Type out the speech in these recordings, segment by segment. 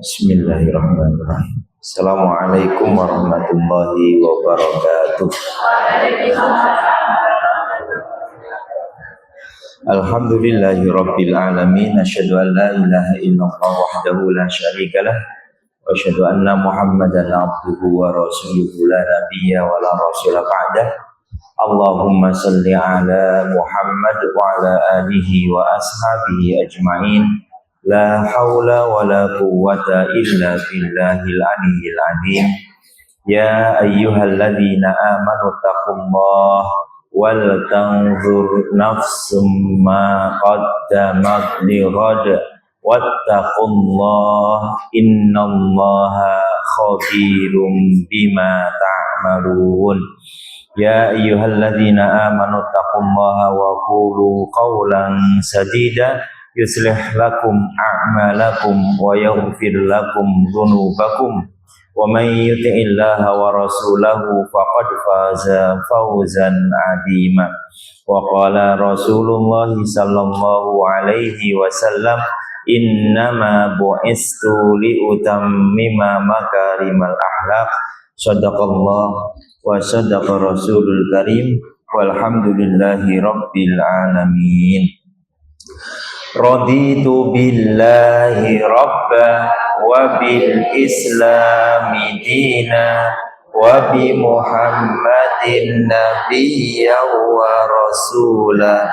Bismillahirrahmanirrahim. Assalamualaikum warahmatullahi wabarakatuh. Alhamdulillahi rabbil alamin. Asyhadu an la ilaha illallah wahdahu la syarika lah. Wa asyhadu anna Muhammadan abduhu wa rasuluhu la nabiyya wa la rasula ba'dah. Allahumma salli ala Muhammad wa ala alihi wa ashabihi ajma'in. La haula wa la quwwata illa billahil aliyyil azim. Ya ayyuhalladzina amanu taqullaha wal tanzur nafsum ma qaddamat lighad wattaqullaha innallaha khabirum bima ta'malun. Ya ayyuhalladzina amanu taqullaha wa qulu qawlan sadida yuslih lakum a'malakum wa yaghfir lakum dhunubakum wa may yuti'illaha wa rasulahu faqad faza fawzan 'azima. Wa qala Rasulullah sallallahu alaihi wasallam, innama bu'istu li utammima makarimal akhlaq. Shadaqallah wa sadaqa rasulul karim walhamdulillahi rabbil alamin. Raditu billahi rabba wa bil islami dina wa bi muhammadin nabiyya wa rasula.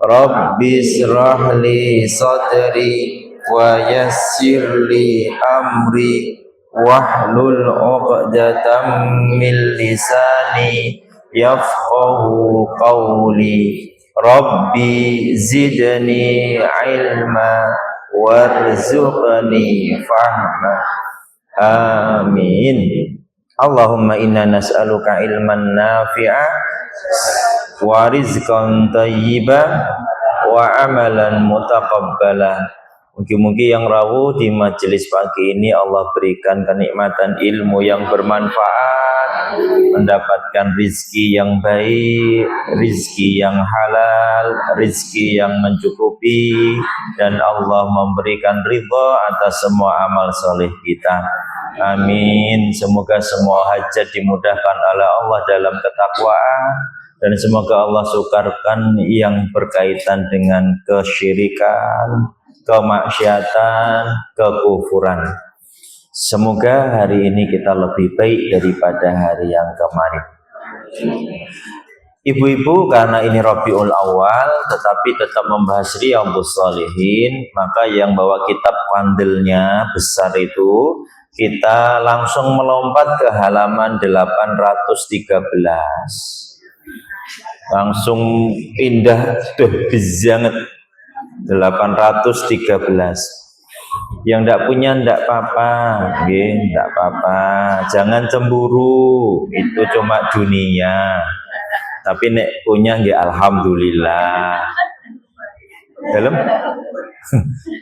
Rabbi israh li sadri wa yassir li amri wahlul 'uqdatam min lisani yafqahu qawli. Rabbi zidni ilma warzuqni fahma. Amin. Allahumma inna nas'aluka ilman nafi'a wa rizqan thayyiban wa amalan mutaqabbala. Mungkin-mungkin yang rawuh di majelis pagi ini Allah berikan kenikmatan ilmu yang bermanfaat, mendapatkan rizki yang baik, rizki yang halal, rizki yang mencukupi, dan Allah memberikan ridha atas semua amal soleh kita. Amin. Semoga semua hajat dimudahkan oleh Allah dalam ketakwaan, dan semoga Allah sukarkan yang berkaitan dengan kesyirikan, kemaksiatan, kekufuran. Semoga hari ini kita lebih baik daripada hari yang kemarin. Ibu-ibu, karena ini Rabiul Awal tetapi tetap membahas Riyadhus Shalihin, maka yang bawa kitab kandilnya besar itu, kita langsung melompat ke halaman 813. Langsung pindah banget 813. Yang tidak punya tidak apa-apa, tidak apa-apa. Jangan cemburu, itu cuma dunia. Tapi nek punya alhamdulillah. Dalam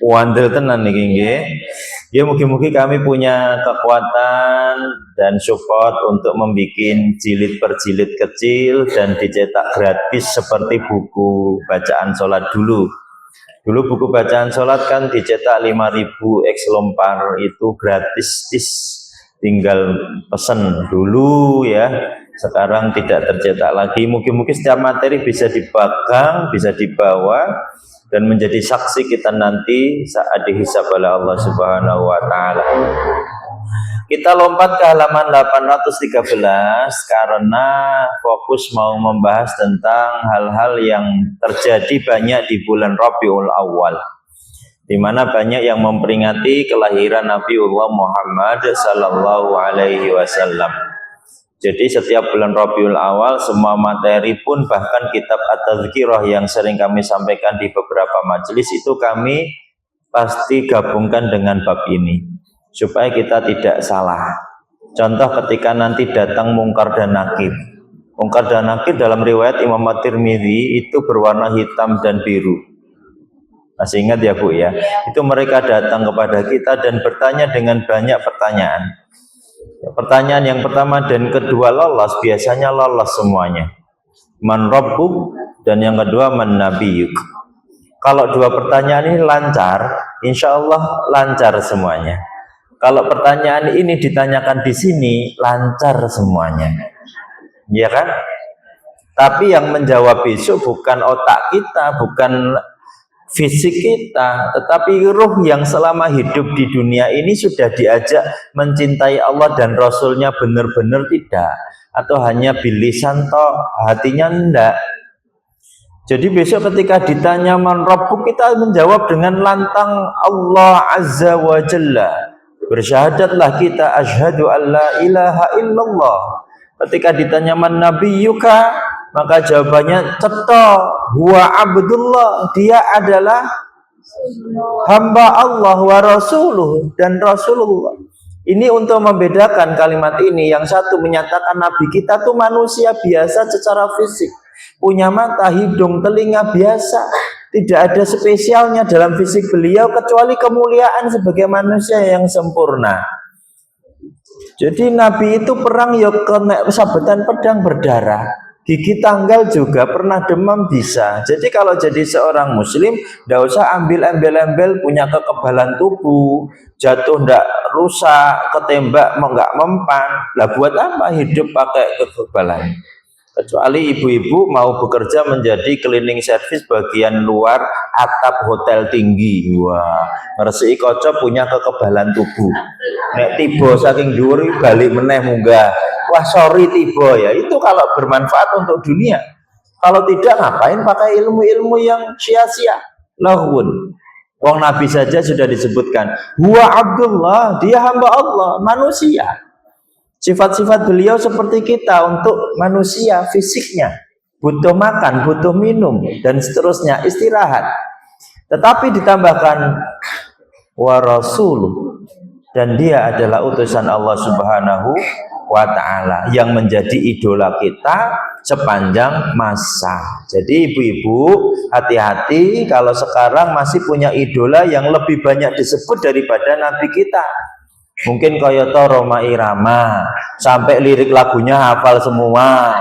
wandel tenan niki nggih. Ya mungkin-mungkin kami punya kekuatan dan support untuk membuat jilid per jilid kecil dan dicetak gratis seperti buku bacaan sholat dulu. Dulu buku bacaan sholat kan dicetak 5.000 ekslempar, itu gratis, tinggal pesen dulu ya. Sekarang tidak tercetak lagi. Mungkin-mungkin setiap materi bisa dipegang, bisa dibawa, dan menjadi saksi kita nanti saat dihisab oleh Allah Subhanahu wa Ta'ala. Kita lompat ke halaman 813 karena fokus mau membahas tentang hal-hal yang terjadi banyak di bulan Rabiul Awal, di mana banyak yang memperingati kelahiran Nabiullah Muhammad sallallahu alaihi wasallam. Jadi setiap bulan Rabiul Awal semua materi pun, bahkan kitab At-Tadhkirah yang sering kami sampaikan di beberapa majelis itu kami pasti gabungkan dengan bab ini supaya kita tidak salah. Contoh ketika nanti datang Mungkar dan Nakir. Mungkar dan Nakir dalam riwayat Imam At-Tirmidzi itu berwarna hitam dan biru. Masih ingat ya Bu ya? Itu mereka datang kepada kita dan bertanya dengan banyak pertanyaan. Pertanyaan yang pertama dan kedua lolos, biasanya lolos semuanya. Man rabbuk, dan yang kedua man nabiyuk. Kalau dua pertanyaan ini lancar, insya Allah lancar semuanya. Kalau pertanyaan ini ditanyakan di sini, lancar semuanya, ya kan? Tapi yang menjawab besok bukan otak kita, bukan fisik kita, tetapi ruh yang selama hidup di dunia ini sudah diajak mencintai Allah dan Rasulnya benar-benar tidak, atau hanya bilisan toh, hatinya enggak. Jadi besok ketika ditanya man rabbuk, kita menjawab dengan lantang Allah Azza wa Jalla. Bersyahadatlah kita asyhadu an la ilaha illallah. Ketika ditanya man nabiyyuka, maka jawabannya cetha huwa abdullah, dia adalah hamba Allah wa rasuluh, dan Rasulullah. Ini untuk membedakan kalimat ini. Yang satu menyatakan Nabi kita tuh manusia biasa secara fisik, punya mata, hidung, telinga biasa, tidak ada spesialnya dalam fisik beliau kecuali kemuliaan sebagai manusia yang sempurna. Jadi Nabi itu perang ya kena sabetan pedang berdarah, gigi tanggal juga, pernah demam bisa. Jadi kalau jadi seorang muslim, tidak usah ambil embel-embel punya kekebalan tubuh, jatuh ndak rusak, ketembak nggak mempan. Lah buat apa hidup pakai kekebalan? Kecuali ibu-ibu mau bekerja menjadi cleaning service bagian luar atap hotel tinggi. Wah, ngresiki kaca punya kekebalan tubuh. Nek tiba saking dhuwur balik meneh munggah. Wah, sorry tiba ya. Itu kalau bermanfaat untuk dunia. Kalau tidak, ngapain pakai ilmu-ilmu yang sia-sia? Lahun. Wong Nabi saja sudah disebutkan, huwa Abdullah, dia hamba Allah, manusia. Sifat-sifat beliau seperti kita untuk manusia fisiknya, butuh makan, butuh minum, dan seterusnya, istirahat. Tetapi ditambahkan wa rasuluh, dan dia adalah utusan Allah Subhanahu wa ta'ala yang menjadi idola kita sepanjang masa. Jadi ibu-ibu hati-hati kalau sekarang masih punya idola yang lebih banyak disebut daripada Nabi kita. Mungkin kayata Roma Irama, sampai lirik lagunya hafal semua.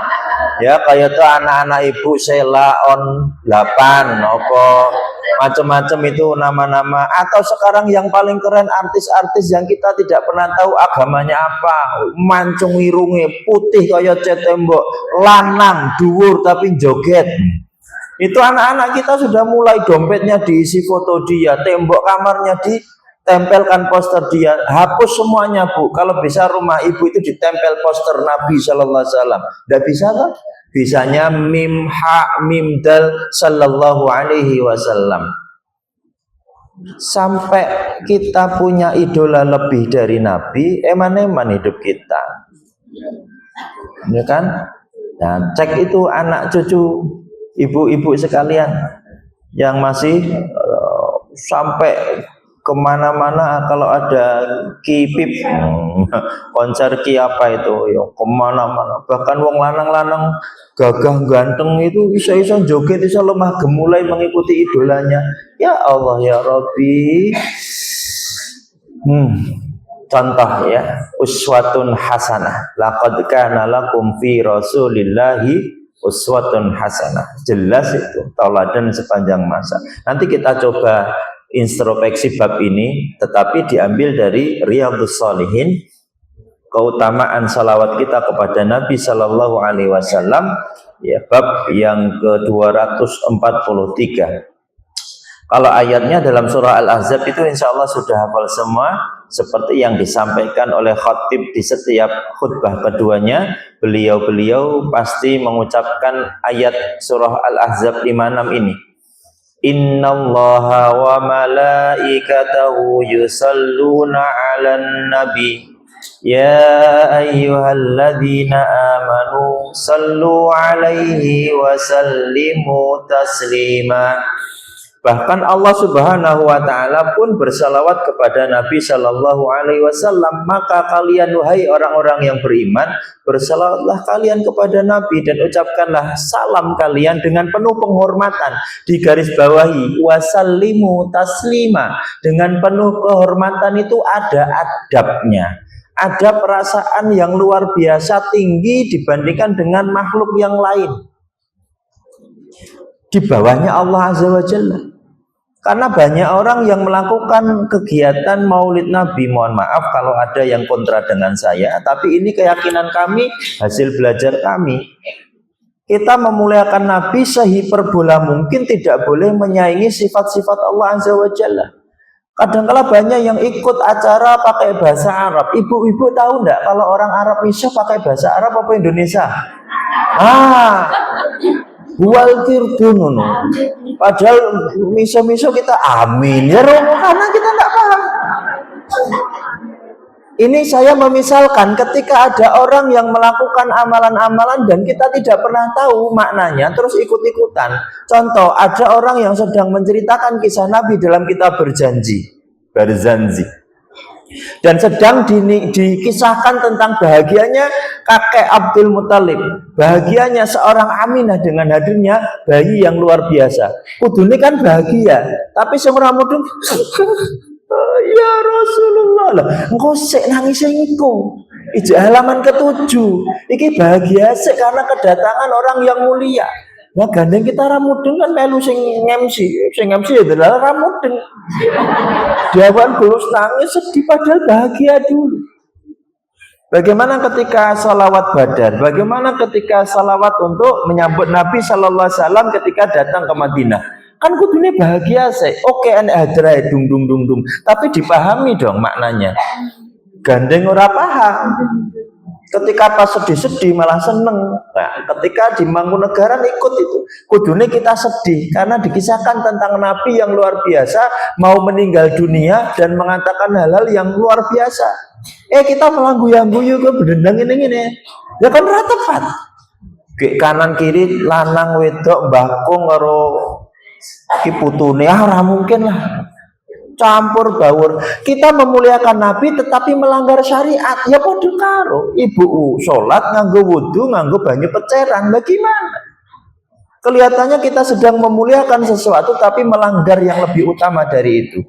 Ya kayata anak-anak ibu Sheila on 8, apa macam-macam itu nama-nama. Atau sekarang yang paling keren artis-artis yang kita tidak pernah tahu agamanya apa, mancung irunge putih kaya cat tembok, lanang dhuwur tapi joget. Itu anak-anak kita sudah mulai dompetnya diisi foto dia, tembok kamarnya ditempelkan poster dia. Hapus semuanya Bu, kalau bisa rumah ibu itu ditempel poster Nabi Sallallahu Alaihi Wasallam. Tidak bisa kan? Bisanya mim ha mim dal Sallallahu Alaihi Wasallam. Sampai kita punya idola lebih dari Nabi, eman-eman hidup kita, ya kan? Nah, cek itu anak cucu ibu-ibu sekalian yang masih sampai kemana-mana kalau ada kipip konser ki apa itu ya kemana-mana, bahkan wong lanang-lanang gagah ganteng itu bisa joget, bisa lemah gemulai mengikuti idolanya. Ya Allah ya Rabbi. Contoh ya, uswatun hasanah, laqad kana lakum fi rasulillahi uswatun hasanah. Jelas itu tauladan sepanjang masa. Nanti kita coba introspeksi bab ini, tetapi diambil dari Riyadhus Shalihin, keutamaan salawat kita kepada Nabi Sallallahu Alaihi Wasallam, ya, bab yang ke-243. Kalau ayatnya dalam surah Al-Ahzab itu insya Allah sudah hafal semua, seperti yang disampaikan oleh khatib di setiap khutbah keduanya. Beliau pasti mengucapkan ayat surah Al-Ahzab 56 ini. Innallaha wa malaikatahu yusalluna 'alan nabi ya ayyuhalladzina amanu sallu 'alaihi wa sallimu taslima. Bahkan Allah Subhanahu wa ta'ala pun bersalawat kepada Nabi Sallallahu Alaihi Wasallam. Maka kalian wahai orang-orang yang beriman, bersalawatlah kalian kepada Nabi dan ucapkanlah salam kalian dengan penuh penghormatan. Di garis bawahi wasallimu taslima, dengan penuh kehormatan itu ada adabnya, ada perasaan yang luar biasa tinggi dibandingkan dengan makhluk yang lain. Di bawahnya Allah Azza wa Jalla. Karena banyak orang yang melakukan kegiatan maulid Nabi, mohon maaf kalau ada yang kontra dengan saya, tapi ini keyakinan kami, hasil belajar kami. Kita memuliakan Nabi sehiperbola mungkin, tidak boleh menyaingi sifat-sifat Allah Azza wa Jalla. Kadang-kala banyak yang ikut acara pakai bahasa Arab. Ibu-ibu tahu enggak kalau orang Arab miso pakai bahasa Arab apa Indonesia? Wal kirdun. Padahal miso-miso kita amin ya Romo, karena kita enggak paham. Ini saya memisalkan ketika ada orang yang melakukan amalan-amalan dan kita tidak pernah tahu maknanya, terus ikut-ikutan. Contoh, ada orang yang sedang menceritakan kisah Nabi dalam kitab Berzanji. Dan sedang dikisahkan tentang bahagianya kakek Abdul Muthalib, bahagianya seorang Aminah dengan hadirnya bayi yang luar biasa. Kudune kan bahagia, tapi semua mudun ya Rasulullah lah, engkau sik nangis engko. Ijak halaman ke-7. Iki bahagia sik karena kedatangan orang yang mulia. Nah gandeng kita ramudeng kan melu sing MC adalah ramudeng. Diawan terus nangis sedih padahal bahagia dulu. Bagaimana ketika salawat Badar? Bagaimana ketika salawat untuk menyambut Nabi Sallallahu Alaihi Wasallam ketika datang ke Madinah? Kan kudune bahagia sih. Oke, ane hadra dung dung dung dung. Tapi dipahami dong maknanya. Gandeng ora paham. Ketika pas sedih-sedih malah seneng. Nah, ketika di Mangkunegaran ikut itu. Kudune kita sedih karena dikisahkan tentang Nabi yang luar biasa mau meninggal dunia dan mengatakan hal-hal yang luar biasa. Kita malah guyu-guyu ke bendang ini. Ya kan ora tepat. Kanan kiri lanang wedok mbahkung karo ki putune ora mungkin lah. Campur baur. Kita memuliakan Nabi tetapi melanggar syariat. Ya padha karo ibu sholat nganggo wudu, nganggo banyu peceran. Bagaimana? Kelihatannya kita sedang memuliakan sesuatu tapi melanggar yang lebih utama dari itu.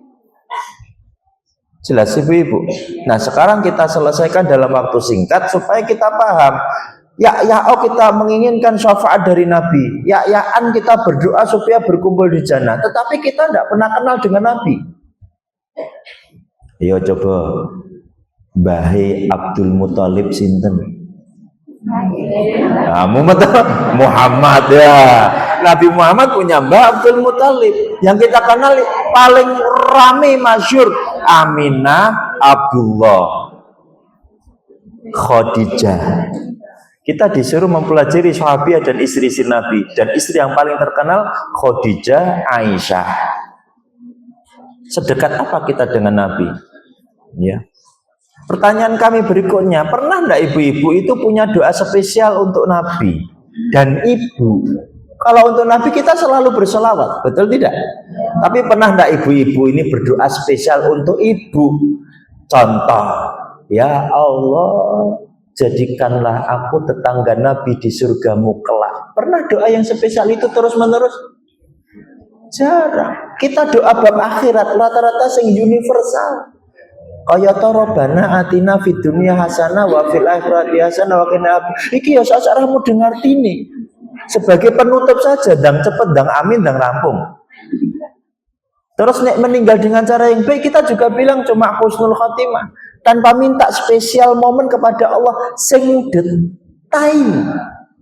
Jelas ibu-ibu. Nah, sekarang kita selesaikan dalam waktu singkat supaya kita paham. Kita menginginkan syafaat dari Nabi. Kita berdoa supaya berkumpul di jannah. Tetapi kita tidak pernah kenal dengan Nabi. Yo coba Bahe Abdul Muthalib sinten? Muhammad ya. Nabi Muhammad punya Mbah Abdul Muthalib. Yang kita kenal paling rame masyhur Aminah, Abdullah, Khadijah. Kita disuruh mempelajari sahabiah dan istri-istri Nabi, dan istri yang paling terkenal Khadijah, Aisyah. Sedekat apa kita dengan Nabi? Ya. Pertanyaan kami berikutnya, pernah enggak ibu-ibu itu punya doa spesial untuk Nabi dan ibu? Kalau untuk Nabi kita selalu berselawat, betul tidak? Tapi pernah enggak ibu-ibu ini berdoa spesial untuk ibu? Contoh, ya Allah, jadikanlah aku tetangga Nabi di surgamu kelak. Pernah doa yang spesial itu terus-menerus? Jarang. Kita doa bab akhirat rata-rata sing universal. Kaya ta Rabbana atina fid dunya hasanah wa fil akhirati hasanah wa qina adzabannar. Iki ya sajarahmu dengar tini. Sebagai penutup saja, dang cepet, dang amin, dang rampung. Terus nek meninggal dengan cara yang baik, kita juga bilang cuma husnul khotimah, tanpa minta spesial momen kepada Allah sing detail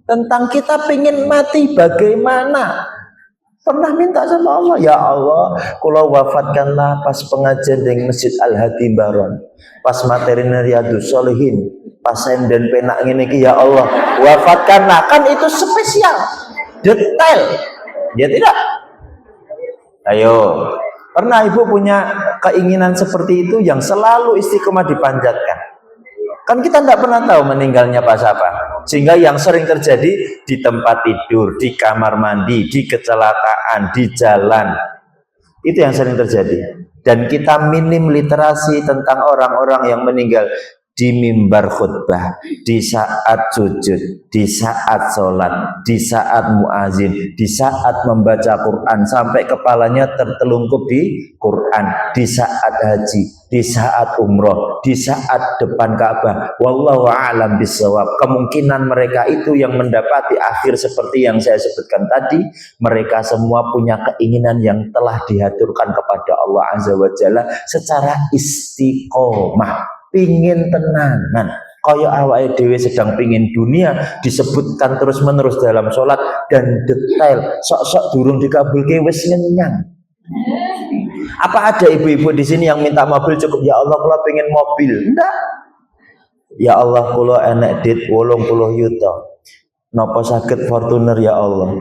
tentang kita pengen mati bagaimana. Pernah minta sama Allah, ya Allah, kula wafatkanlah pas pengajian di Masjid Al-Hadi Baron, pas materi Riyadhus Shalihin, pas senden penak ngene iki, ya Allah, wafatkanlah. Kan itu spesial, detail. Ya tidak? Ayo, pernah ibu punya keinginan seperti itu yang selalu istiqomah dipanjatkan? Kan kita tidak pernah tahu meninggalnya pas apa. Sehingga yang sering terjadi di tempat tidur, di kamar mandi, di kecelakaan, di jalan. Itu yang sering terjadi. Dan kita minim literasi tentang orang-orang yang meninggal. di mimbar khutbah, di saat sujud, di saat sholat, di saat muazin, di saat membaca Quran sampai kepalanya tertelungkup di Quran, di saat haji, di saat umroh, di saat depan Ka'bah. Wallahu a'lam bishawab. Kemungkinan mereka itu yang mendapati akhir seperti yang saya sebutkan tadi. Mereka semua punya keinginan yang telah diaturkan kepada Allah Azza wa Jalla secara istiqomah. Pingin tenanan kaya awake dhewe sedang pingin dunia disebutkan terus menerus dalam sholat dan detail sok-sok durung dikabulke wis ngenyang. Apa ada ibu-ibu di sini yang minta mobil cukup? Ya Allah kula pengen mobil. Enggak. Ya Allah kula enek dit 80 yuta. Napa saged Fortuner ya Allah.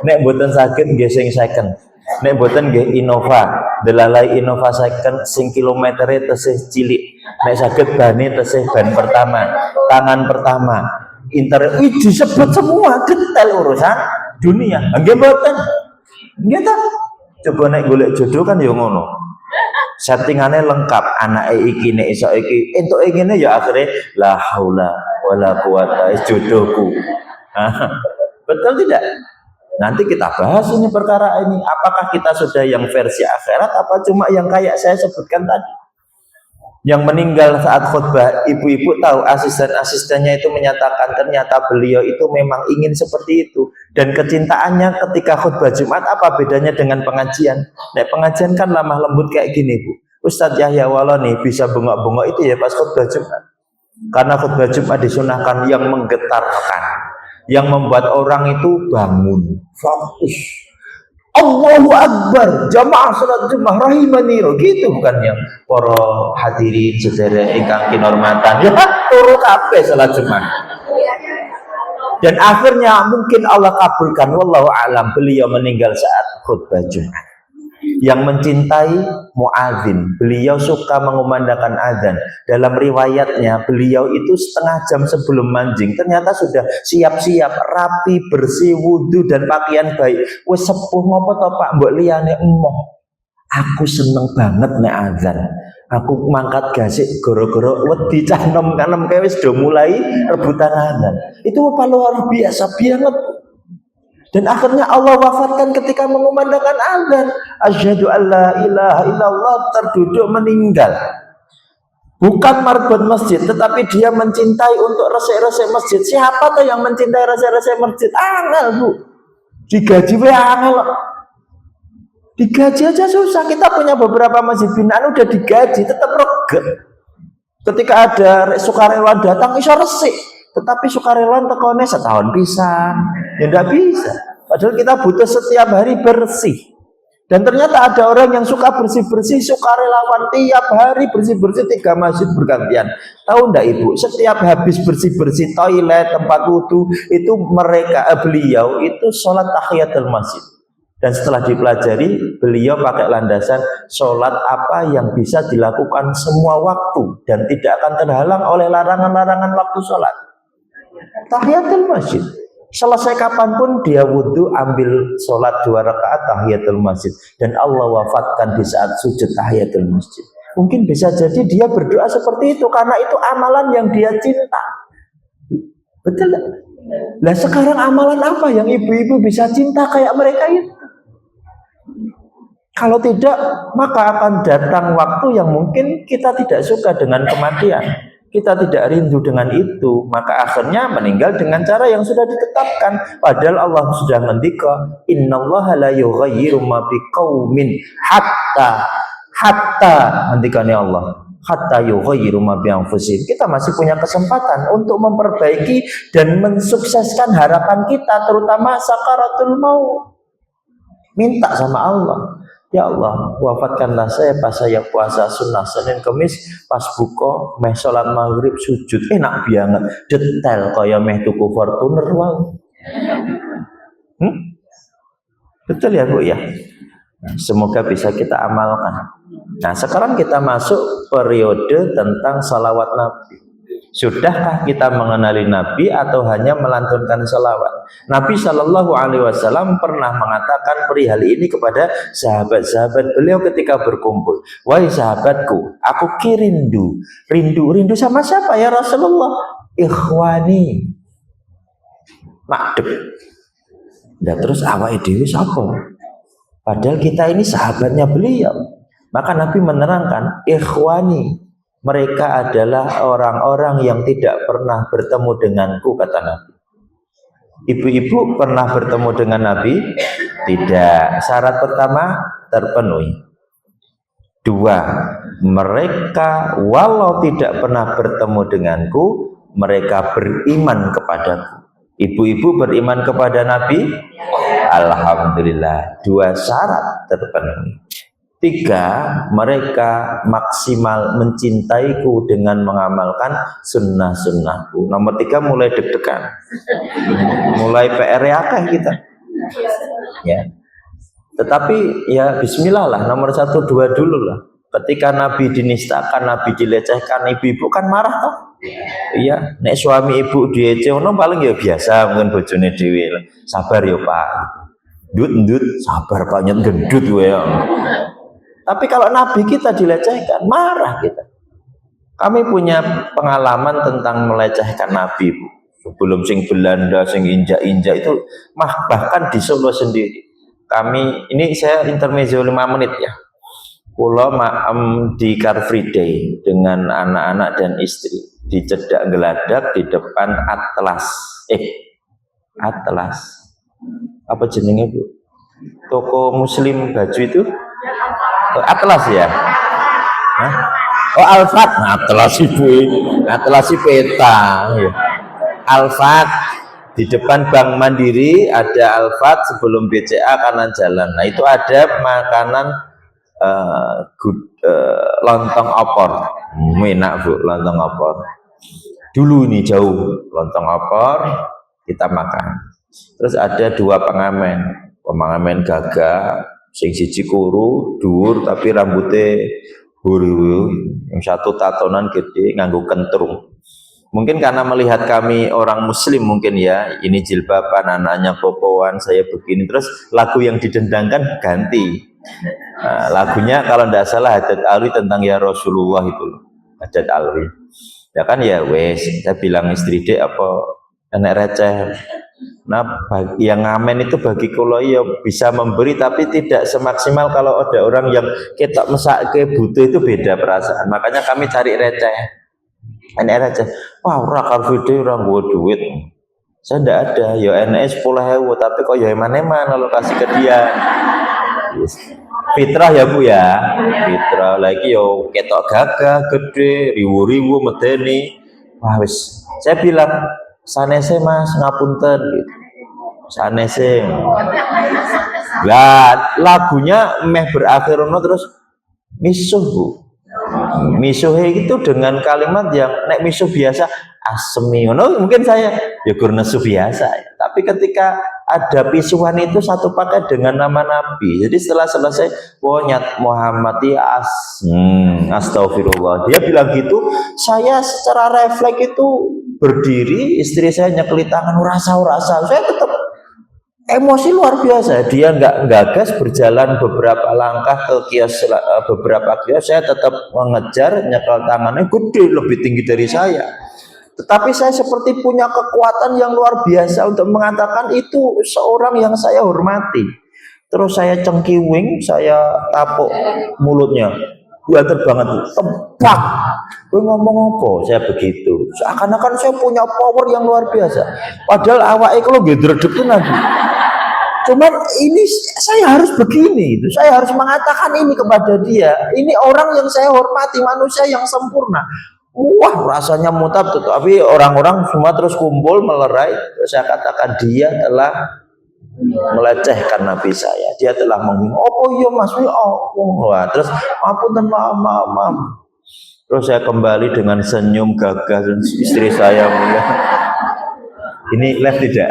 Nek mboten saged nggih sing second. Nek mboten nggih Innova, delalai Innova second sing kilometere tesih cilik. Nek saged bane tesih ban pertama, tangan pertama, interior disebut semua detail urusan dunia. Nggih mboten. Nggih ta? Coba nek golek jodoh kan ya ngono. Settingane lengkap, anake iki nek iso iki, entuke ngene ya akhire la haula wala quwata jodohku. Betul tidak? Nanti kita bahas ini perkara ini. Apakah kita sudah yang versi akhirat apa cuma yang kayak saya sebutkan tadi? Yang meninggal saat khutbah, ibu-ibu tahu asisten-asistennya itu menyatakan ternyata beliau itu memang ingin seperti itu. Dan kecintaannya ketika khutbah Jumat apa bedanya dengan pengajian? Nah, pengajian kan lemah lembut kayak gini, Bu. Ustadz Yahya Waloni bisa bengok-bengok itu ya pas khutbah Jumat. Karena khutbah Jumat disunahkan yang menggetarkan, yang membuat orang itu bangun, fokus. Allahu Akbar, jamaah salat Jumat rahimani, gitu bukan yang para hadirin sedherek ingkang kinurmatan. Ya turu kabeh salat Jumat. Dan akhirnya mungkin Allah kabulkan, wallahu alam, beliau meninggal saat khutbah Jumat. Yang mencintai muadzin, beliau suka mengumandangkan azan. Dalam riwayatnya beliau itu setengah jam sebelum manjing ternyata sudah siap-siap, rapi, bersih, wudu dan pakaian baik. Wes sepuh ngopo to Pak, mbok liyane emoh. Aku seneng banget nek azan. Aku mangkat gasik goro-goro wedi cah nom-kanem kae wis do mulai rebutan azan. Itu apa luar biasa banget. Dan akhirnya Allah wafatkan ketika mengumandangkan azan. Asyhadu alla ilaha illallah, terduduk meninggal. Bukan marbot masjid, tetapi dia mencintai untuk resik-resik masjid. Siapa tuh yang mencintai resik-resik masjid? Angel, Bu. Digaji we angel. Digaji aja susah. Kita punya beberapa masjid binaan udah digaji, tetap regep. Ketika ada sukarelawan datang iso resik. Tetapi sukarelawan tekone setahun pisan, ya enggak bisa. Padahal kita butuh setiap hari bersih. Dan ternyata ada orang yang suka bersih-bersih, sukarelawan tiap hari bersih-bersih 3 masjid bergantian. Tahu enggak Ibu? Setiap habis bersih-bersih toilet, tempat wudu, itu beliau itu sholat tahiyatul masjid. Dan setelah dipelajari, beliau pakai landasan sholat apa yang bisa dilakukan semua waktu dan tidak akan terhalang oleh larangan-larangan waktu sholat. Tahiyatul masjid. Selesai kapanpun dia wudhu, ambil sholat 2 rakaat tahiyatul masjid. Dan Allah wafatkan di saat sujud tahiyatul masjid. Mungkin bisa jadi dia berdoa seperti itu karena itu amalan yang dia cinta. Betul? Nah sekarang amalan apa yang ibu-ibu bisa cinta kayak mereka itu? Kalau tidak, maka akan datang waktu yang mungkin kita tidak suka dengan kematian. Kita tidak rindu dengan itu, maka akhirnya meninggal dengan cara yang sudah ditetapkan. Padahal Allah sudah ngendika, innallaha la yughayyiru ma biqaumin hatta ngendikane Allah, hatta yughayyiru ma bi anfusihim. Kita masih punya kesempatan untuk memperbaiki dan mensukseskan harapan kita, terutama sakaratul maut. Minta sama Allah. Ya Allah, wafatkanlah saya pas saya puasa sunnah Senin Kemis, pas buka meh salat maghrib sujud enak banget, detail kaya meh tuku Fortuner wae. Betul ya Bu ya. Semoga bisa kita amalkan. Nah sekarang kita masuk periode tentang salawat Nabi. Sudahkah kita mengenali Nabi atau hanya melantunkan salawat? Nabi Shallallahu Alaihi Wasallam pernah mengatakan perihal ini kepada sahabat-sahabat beliau ketika berkumpul. Wahai sahabatku, aku rindu sama siapa ya Rasulullah? Ikhwani, makdep. Dan terus awake dhewe sapa? Padahal kita ini sahabatnya beliau. Maka Nabi menerangkan, ikhwani, mereka adalah orang-orang yang tidak pernah bertemu denganku, kata Nabi. Ibu-ibu pernah bertemu dengan Nabi? Tidak. Syarat pertama terpenuhi. Dua, mereka walau tidak pernah bertemu denganku, mereka beriman kepadaku. Ibu-ibu beriman kepada Nabi? Alhamdulillah. Dua syarat terpenuhi. Tiga, mereka maksimal mencintaiku dengan mengamalkan sunnah-sunnahku. Nomor tiga, mulai deg-degan, mulai PR-akeh kita. Ya, tetapi ya Bismillah lah. Nomor 1, 2 dulu lah. Ketika Nabi dinistakan, Nabi dilecehkan, ibu-ibu kan marah toh. Iya, nek suami ibu diecewono paling ya biasa, mungkin bojone dhewe. Sabar ya Pak. Ndut sabar Pak, nyet gendut ya. Tapi kalau Nabi kita dilecehkan, marah kita. Kami punya pengalaman tentang melecehkan Nabi, Bu. Sebelum sing Belanda, sing injak-injak itu, bahkan di Solo sendiri. Kami, ini saya intermezzo 5 menit ya. Pulau di Car Free Day dengan anak-anak dan istri di Cedak Geladak di depan Atlas. Atlas. Apa jenenge, Bu? Toko muslim baju itu? Atlas ya? Hah? Oh Alfat, Atlas ibu, Atlas peta. Ya. Alfat di depan Bank Mandiri ada Alfat, sebelum BCA kanan jalan. Nah itu ada makanan lontong opor, enak Bu, lontong opor. Dulu ini jauh lontong opor kita makan. Terus ada 2 pengamen gagah. Sing siji kuru, dhuwur tapi rambutnya huru, yang satu tatonan gede nganggo kentrung. Mungkin karena melihat kami orang muslim mungkin ya, ini jilbaban, anaknya popoan, saya begini. Terus lagu yang didendangkan ganti. Nah, lagunya kalau tidak salah Hadat Alwi tentang ya Rasulullah itu. Hadat Alwi. Ya kan ya wes, saya bilang istri dek apa enek receh. Nah, yang ngamen itu bagi kula ya bisa memberi tapi tidak semaksimal kalau ada orang yang ketok mesake butuh, itu beda perasaan. Makanya kami cari receh. Enek receh. Wah, ora Car Free Day ora nggo duit. Saya ndak ada, ya enek 10.000 tapi kok ya eman-eman kalau kasih ke dia. Yes. Fitrah ya Bu ya. Fitrah lagi yo ketok gagah gede, riwu-riwu medeni. Wah wis. Saya bilang sanese Mas ngapunten gitu. Sanese. Lah lagunya meh berakhir terus misuh Bu. Misuh itu dengan kalimat yang nek misuh biasa asemi ngono mungkin saya ya gur nesu biasa ya. Tapi ketika ada pisuhan itu satu pakai dengan nama Nabi. Jadi setelah selesai wonyat Muhammad ya astagfirullah. Dia bilang gitu, saya secara refleks itu berdiri, istri saya nyekeli tangan rasa. Saya tetap emosi luar biasa. Dia nggak gas berjalan beberapa langkah ke kios, beberapa kios saya tetap mengejar, nyekel tangannya gede, lebih tinggi dari saya. Tetapi saya seperti punya kekuatan yang luar biasa untuk mengatakan itu seorang yang saya hormati. Terus saya cengkiwing, saya tapuk mulutnya. Buat banget, tebak. Gue ngomong apa? Saya begitu. Seakan-akan saya punya power yang luar biasa. Padahal awake kalau gedredeg lagi. Cuman ini saya harus begini, saya harus mengatakan ini kepada dia. Ini orang yang saya hormati, manusia yang sempurna. Wah rasanya mutab, tapi orang-orang semua terus kumpul melerai. Terus saya katakan dia telah melecehkan Nabi saya, dia telah menghina. Oh iya Mas, wah terus maaf. Terus saya kembali dengan senyum gagah dan istri saya ini live tidak?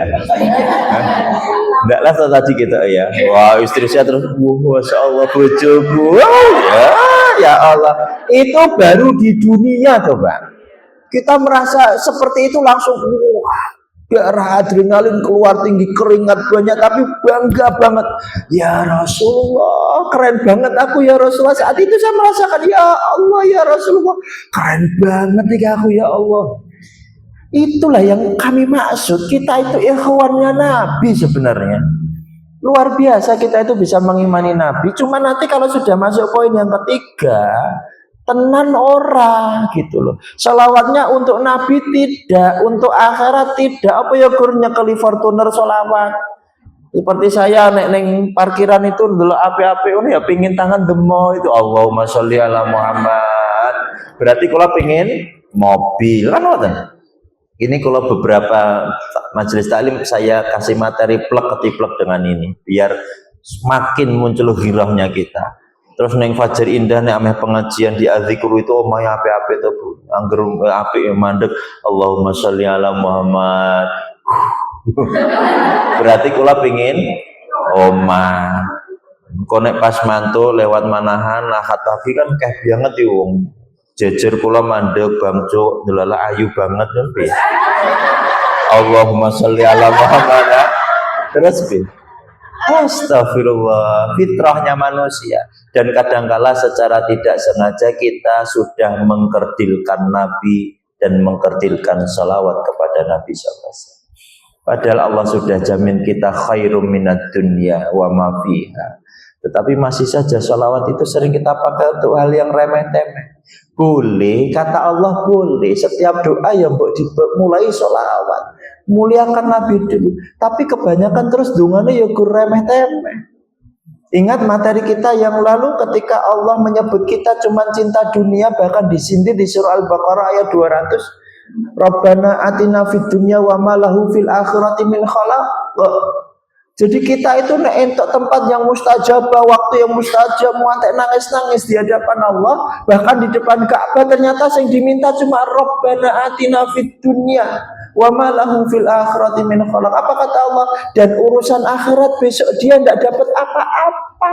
Enggak live tadi kita ya. Wah istri saya terus, masya Allah bojoku, ya Allah, itu baru di dunia coba. Kita merasa seperti itu langsung wah, darah adrenalin keluar tinggi, keringat banyak, tapi bangga banget. Ya Rasulullah, keren banget aku ya Rasulullah. Saat itu saya merasakan, ya Allah ya Rasulullah, keren banget nih aku ya Allah. Itulah yang kami maksud. Kita itu ikhwannya Nabi sebenarnya. Luar biasa kita itu bisa mengimani Nabi. Cuma nanti kalau sudah masuk poin yang ketiga, tenan ora gitu loh. Salawatnya untuk Nabi tidak, untuk akhirat tidak. Apa ya kurnya keli Fortuner solawat. Seperti saya neng parkiran itu dulu api-api ini ya pingin tangan demo itu Allahumma sholli ala Muhammad. Berarti kalau pingin mobil kan ngoten. Ini kalau beberapa majelis taklim saya kasih materi plek-ketiplek dengan ini biar semakin muncul ghirahnya kita. Terus neng Fajar Indah nek ameh pengajian di Adzikru itu omahe ape-ape to Bu. Angger apik mandeg Allahumma sholli ala Muhammad. Berarti kula pengin omah. Konek pas mantu lewat manahan lah katafi kan keh banget ya wong. Jejer kula mandeg bangcuk delala ayu banget kan piye. Allahumma sholli ala Muhammad. Terus piye? Astagfirullah, fitrahnya manusia. Dan kadangkala secara tidak sengaja kita sudah mengkerdilkan Nabi dan mengkerdilkan salawat kepada Nabi SAW. Padahal Allah sudah jamin kita khairum minad dunya wa ma fiha. Tetapi masih saja salawat itu sering kita pakai untuk hal yang remeh-temeh. Boleh, kata Allah boleh. Setiap doa yang dimulai salawat, muliakan Nabi dulu. Tapi kebanyakan terus dungane ya remeh-temeh. Ingat materi kita yang lalu ketika Allah menyebut kita cuma cinta dunia, bahkan disindir di surah Al-Baqarah ayat 200. Rabbana atina fid dunya wa ma lahu fil akhirati min khalaq. Jadi kita itu nek entuk tempat yang mustajabah, waktu yang mustajab, muantek nangis-nangis di hadapan Allah, bahkan di depan Ka'bah, ternyata yang diminta cuma Rabbana atina fid dunya wa ma lahu fil akhirati min khalaq. Apa kata Allah? Dan urusan akhirat besok dia tidak dapat apa-apa.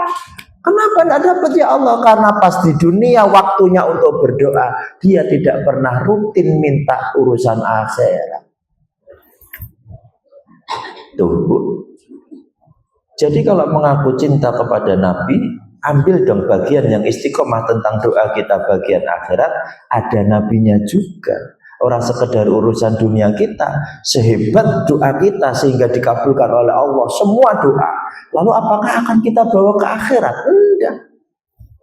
Kenapa tidak dapat ya Allah? Karena pas di dunia waktunya untuk berdoa, dia tidak pernah rutin minta urusan akhirat. Tuh Bu. Jadi kalau mengaku cinta kepada Nabi, ambil dong bagian yang istiqomah tentang doa kita bagian akhirat, ada nabinya juga. Orang sekedar urusan dunia kita, sehebat doa kita sehingga dikabulkan oleh Allah semua doa. Lalu apakah akan kita bawa ke akhirat? Enggak.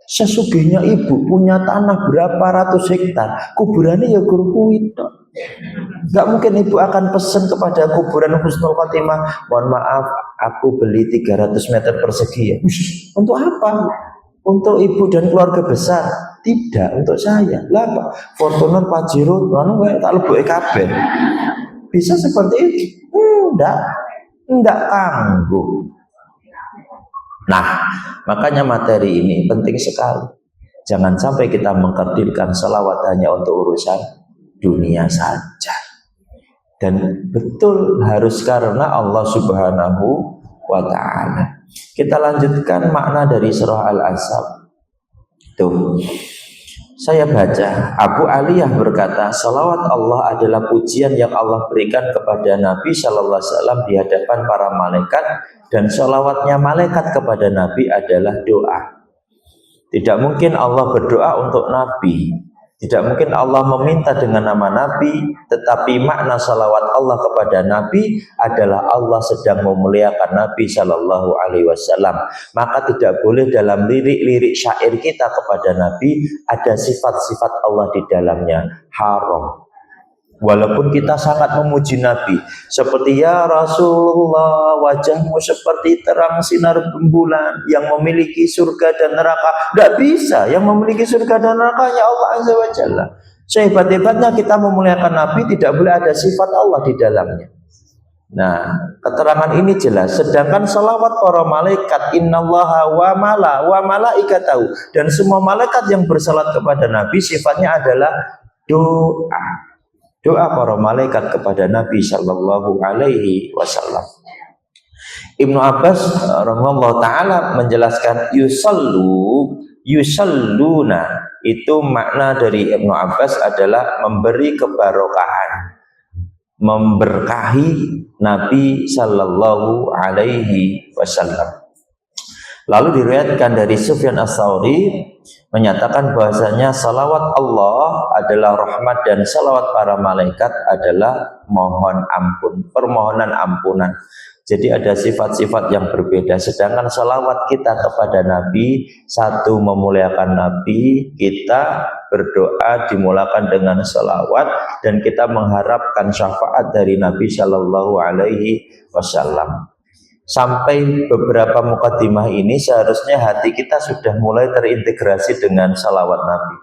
Sesugihnya ibu punya tanah berapa ratus hektar, kuburannya ya guru itu. Enggak mungkin ibu akan pesan kepada kuburan Husnul Khotimah, mohon maaf aku beli 300 meter persegi ya. Untuk apa? Untuk ibu dan keluarga besar? Tidak, untuk saya. Lah Pak, Fortuner Pajero ngono wae tak leboke kabeh. Bisa seperti itu? Enggak tangguh. Nah, makanya materi ini penting sekali. Jangan sampai kita mengkerdilkan salawat hanya untuk urusan dunia saja. Dan betul harus karena Allah Subhanahu wa ta'ala. Kita lanjutkan makna dari surah Al-Ahzab. Tuh. Saya baca, Abu Aliyah berkata, salawat Allah adalah pujian yang Allah berikan kepada Nabi Sallallahu Alaihi Wasallam di hadapan para malaikat, dan salawatnya malaikat kepada Nabi adalah doa. Tidak mungkin Allah berdoa untuk Nabi, tidak mungkin Allah meminta dengan nama Nabi, tetapi makna salawat Allah kepada Nabi adalah Allah sedang memuliakan Nabi Sallallahu Alaihi Wasallam. Maka tidak boleh dalam lirik-lirik syair kita kepada Nabi ada sifat-sifat Allah di dalamnya, haram. Walaupun kita sangat memuji Nabi, seperti ya Rasulullah, wajahmu seperti terang sinar rembulan yang memiliki surga dan neraka. Tidak bisa, yang memiliki surga dan nerakanya Allah Azza wa Jalla. Sehebat-hebatnya kita memuliakan Nabi, tidak boleh ada sifat Allah di dalamnya. Nah, keterangan ini jelas. Sedangkan salawat para malaikat, innallaha wa malaikatahu, dan semua malaikat yang bersalat kepada Nabi sifatnya adalah doa. Doa para malaikat kepada Nabi Sallallahu Alaihi Wasallam. Ibnu Abbas radhiyallahu taala menjelaskan yusallu Yusalluna itu makna dari Ibnu Abbas adalah memberi kebarokahan, memberkahi Nabi sallallahu alaihi wasallam. Lalu diriwayatkan dari Sufyan Ats-Tsauri menyatakan bahwasanya salawat Allah adalah rahmat dan salawat para malaikat adalah mohon ampun, permohonan ampunan. Jadi ada sifat-sifat yang berbeda. Sedangkan salawat kita kepada Nabi, satu memuliakan Nabi, kita berdoa dimulakan dengan salawat dan kita mengharapkan syafaat dari Nabi Shallallahu Alaihi Wasallam. Sampai beberapa mukadimah ini seharusnya hati kita sudah mulai terintegrasi dengan salawat Nabi.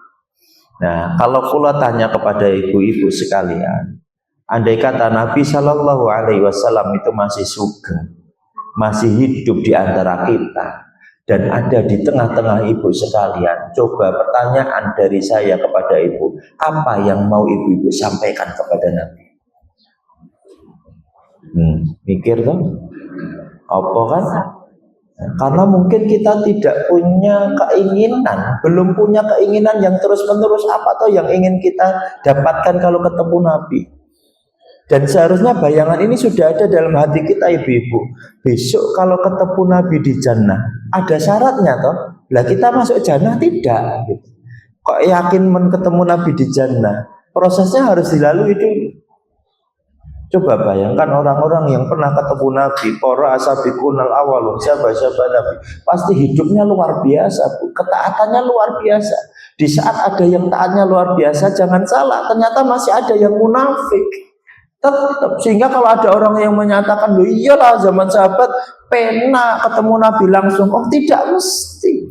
Nah, kalau kula tanya kepada ibu-ibu sekalian, andai kata Nabi Shallallahu Alaihi Wasallam itu masih sugeng, masih hidup di antara kita, dan ada di tengah-tengah ibu sekalian, coba pertanyaan dari saya kepada ibu, apa yang mau ibu-ibu sampaikan kepada Nabi? Mikir dong. Apa kan? Karena mungkin kita tidak punya keinginan, belum punya keinginan yang terus-menerus apa atau yang ingin kita dapatkan kalau ketemu Nabi. Dan seharusnya bayangan ini sudah ada dalam hati kita ibu-ibu. Besok kalau ketemu Nabi di jannah, ada syaratnya toh. Lah kita masuk jannah tidak. Kok yakin ketemu Nabi di jannah? Prosesnya harus dilalui dulu. Coba bayangkan orang-orang yang pernah ketemu Nabi, para asabiqunal awalun, sahabat-sahabat Nabi, pasti hidupnya luar biasa, Bu. Ketaatannya luar biasa. Di saat ada yang taatnya luar biasa, jangan salah, ternyata masih ada yang munafik. Tetap, sehingga kalau ada orang yang menyatakan, loh iyalah zaman sahabat pernah ketemu Nabi langsung, oh tidak mesti.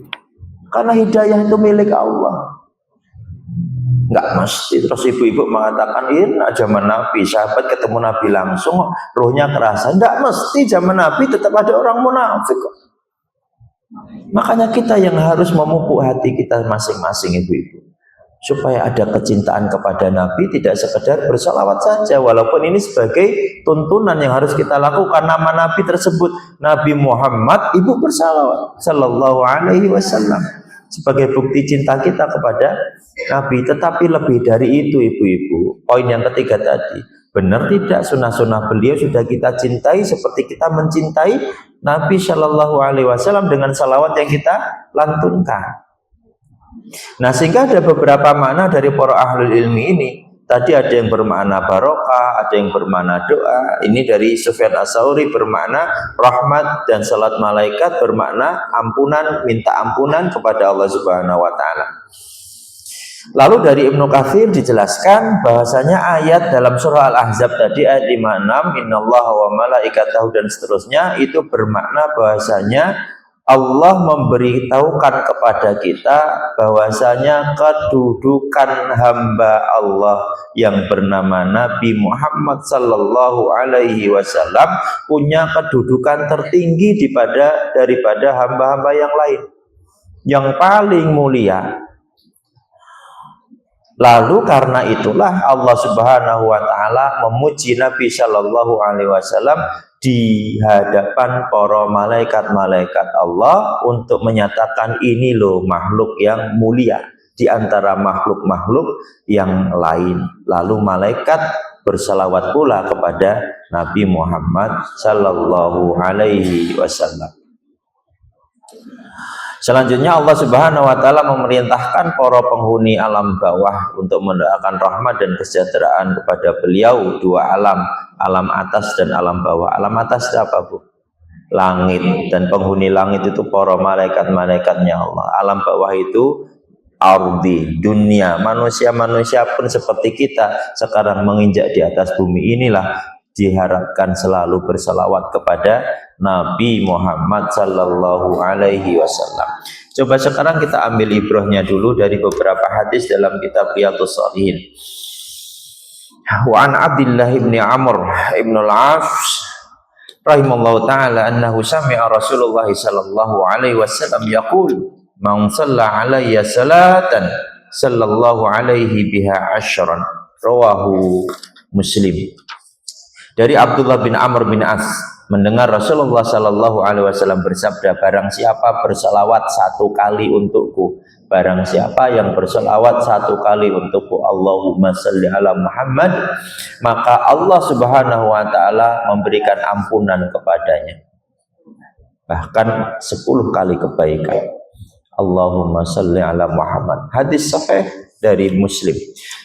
Karena hidayah itu milik Allah. Enggak mesti. Terus ibu-ibu mengatakan, iya zaman Nabi, sahabat ketemu Nabi langsung, rohnya kerasa. Enggak mesti zaman Nabi tetap ada orang munafik. Makanya kita yang harus memupuk hati kita masing-masing ibu-ibu. Supaya ada kecintaan kepada Nabi, tidak sekedar bersalawat saja. Walaupun ini sebagai tuntunan yang harus kita lakukan. Nama Nabi tersebut, Nabi Muhammad, ibu bersalawat. Sallallahu alaihi wasallam. Sebagai bukti cinta kita kepada Nabi. Tetapi lebih dari itu ibu-ibu, poin yang ketiga tadi, benar tidak sunnah-sunnah beliau sudah kita cintai seperti kita mencintai Nabi Shallallahu Alaihi Wasallam dengan salawat yang kita lantunkan. Nah, sehingga ada beberapa makna dari para ahlul ilmi ini. Tadi ada yang bermakna barokah, ada yang bermakna doa. Ini dari Sufyan Ats-Tsauri bermakna rahmat, dan salat malaikat bermakna ampunan, minta ampunan kepada Allah Subhanahu wa taala. Lalu dari Ibnu Katsir dijelaskan bahwasanya ayat dalam surah Al-Ahzab tadi ayat 56, innallaha wa malaikatahu dan seterusnya, itu bermakna bahwasanya Allah memberitahukan kepada kita bahwasanya kedudukan hamba Allah yang bernama Nabi Muhammad sallallahu alaihi wasallam punya kedudukan tertinggi daripada hamba-hamba yang lain, yang paling mulia. Lalu karena itulah Allah Subhanahu wa taala memuji Nabi sallallahu alaihi wasallam di hadapan para malaikat-malaikat Allah untuk menyatakan ini loh makhluk yang mulia di antara makhluk-makhluk yang lain. Lalu malaikat bersalawat pula kepada Nabi Muhammad sallallahu alaihi wasallam. Selanjutnya Allah Subhanahu wa taala memerintahkan para penghuni alam bawah untuk mendoakan rahmat dan kesejahteraan kepada beliau, dua alam, alam atas dan alam bawah. Alam atas itu apa, Bu? Langit, dan penghuni langit itu para malaikat-malaikatnya Allah. Alam bawah itu ardi, dunia. Manusia-manusia pun seperti kita sekarang menginjak di atas bumi inilah diharapkan selalu berselawat kepada Nabi Muhammad sallallahu alaihi wasallam. Coba sekarang kita ambil ibrahnya dulu dari beberapa hadis dalam kitab Riyadhus Shalihin. Wa an Abdullah bin Amr ibn al-As rahimallahu taala annahu sami'a Rasulullah sallallahu alaihi wasallam yaqul man shalla alayya salatan sallallahu alaihi biha asyran, rawahu Muslim. Dari Abdullah bin Amr bin As mendengar Rasulullah Shallallahu Alaihi Wasallam bersabda, barang siapa berselawat 1 kali untukku, barang siapa yang berselawat 1 kali untukku, Allahumma salli ala Muhammad, maka Allah Subhanahu Wa Taala memberikan ampunan kepadanya, bahkan 10 kali kebaikan. Allahumma salli ala Muhammad. Hadis sahih dari Muslim.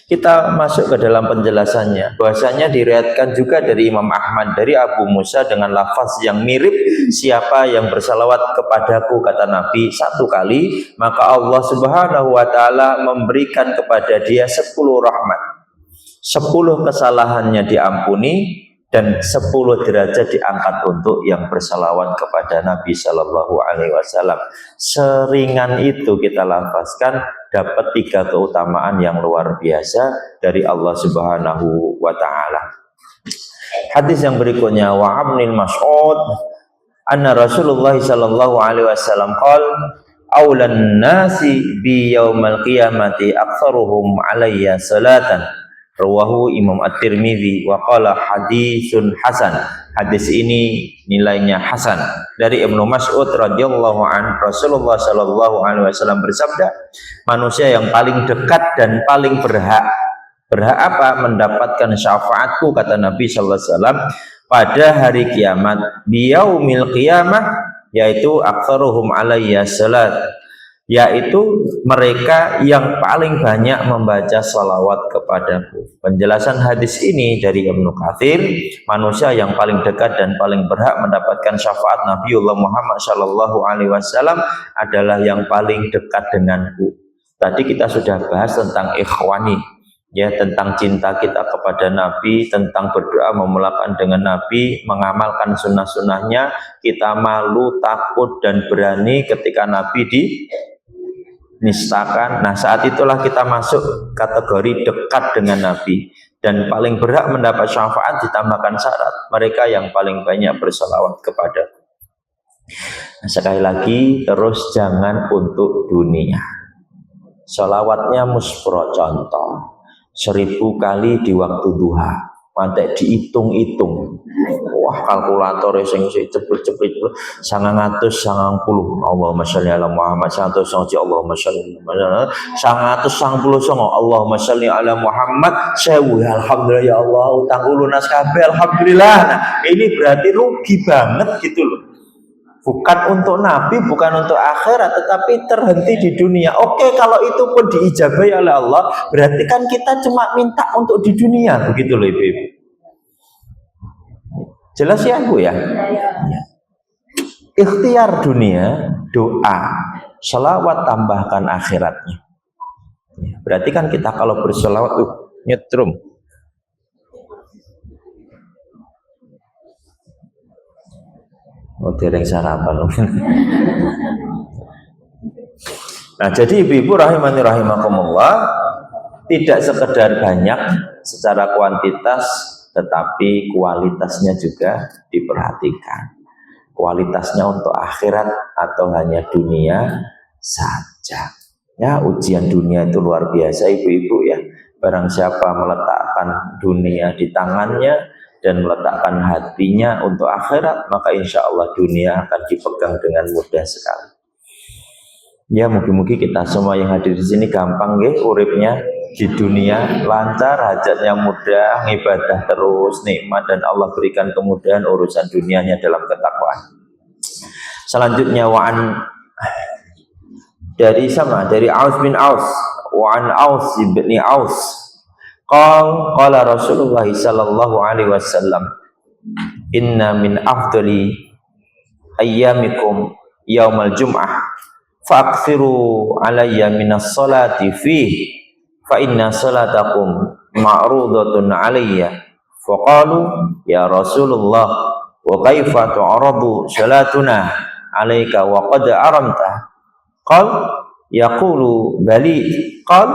Kita masuk ke dalam penjelasannya. Bahwasanya diriwayatkan juga dari Imam Ahmad dari Abu Musa dengan lafaz yang mirip, siapa yang bersalawat kepadaku, kata Nabi, 1 kali, maka Allah Subhanahu Wa Taala memberikan kepada dia 10 rahmat, 10 kesalahannya diampuni, dan 10 derajat diangkat untuk yang bersalawat kepada Nabi Shallallahu Alaihi Wasallam. Seringan itu kita lafazkan, dapat 3 keutamaan yang luar biasa dari Allah Subhanahu Wa Taala. Hadis yang berikutnya, wa Ibnu Mas'ud anna Rasulullah Shallallahu Alaihi Wasallam qala aulan nasi bi yaumal qiyamati aktsaruhum alayya salatan. Rawahu Imam At-Tirmidzi wa qala hadisun hasan. Hadis ini nilainya hasan. Dari Ibnu Mas'ud radhiyallahu an, Rasulullah sallallahu alaihi wasallam bersabda, manusia yang paling dekat dan paling berhak apa? Mendapatkan syafaatku, kata Nabi sallallahu alaihi wasallam, pada hari kiamat, biyaumil qiyamah, yaitu aktsaruhum alayya salat, yaitu mereka yang paling banyak membaca salawat kepadaku. Penjelasan hadis ini dari Ibnu Katsir, manusia yang paling dekat dan paling berhak mendapatkan syafaat Nabiullah Muhammad Shallallahu Alaihi Wasallam adalah yang paling dekat denganku. Tadi kita sudah bahas tentang ikhwani, ya, tentang cinta kita kepada Nabi, tentang berdoa memulakan dengan Nabi, mengamalkan sunnah-sunnahnya, kita malu, takut, dan berani ketika Nabi nistakan. Nah, saat itulah kita masuk kategori dekat dengan Nabi, dan paling berhak mendapat syafaat ditambahkan syarat, mereka yang paling banyak berselawat kepada. Nah, sekali lagi, terus jangan untuk dunia. Selawatnya muspro, contoh 1000 kali di waktu duha, mantek dihitung-hitung. Wah, kalkulator sing cepet-cepet 990. Allahumma sholli ala Muhammad. 190 Allahumma sholli ala 199 Allahumma sholli ala Muhammad. 1000 alhamdulillah ya Allah, utang lunas kabeh alhamdulillah. Nah, ini berarti rugi banget gitu loh. Bukan untuk Nabi, bukan untuk akhirat, tetapi terhenti di dunia. Oke, kalau itu pun diijabahi oleh Allah, berarti kan kita cuma minta untuk di dunia, begitu loh Ibu-ibu. Jelas ya Bu ya? Ya. Ikhtiar dunia, doa, selawat tambahkan akhiratnya. Ya, berarti kan kita kalau berselawat nyetrum. Oh, dereng sarapan. Nah, jadi ibu-ibu rahimani rahimakumullah, tidak sekedar banyak secara kuantitas, tetapi kualitasnya juga diperhatikan. Kualitasnya untuk akhirat atau hanya dunia saja. Ya, ujian dunia itu luar biasa ibu-ibu ya. Barang siapa meletakkan dunia di tangannya dan meletakkan hatinya untuk akhirat, maka insya Allah dunia akan dipegang dengan mudah sekali. Ya, mungkin-mungkin kita semua yang hadir di sini gampang ya uripnya di dunia, lancar, hajatnya mudah, ibadah terus, nikmat, dan Allah berikan kemudahan urusan dunianya dalam ketakwaan. Selanjutnya dari Aus bin Aus, wa'an Aus bin Aus, qala Rasulullah sallallahu alaihi wasallam, inna min afdali ayyamikum yaumal jum'ah fa'aksiru alayya minas salati fihi fa inna salatakum ma'rudatun alayya. Faqalu ya Rasulullah wa kaifa tu'radu salatuna alayka wa qad aramta? Qal yaqulu bali. Qal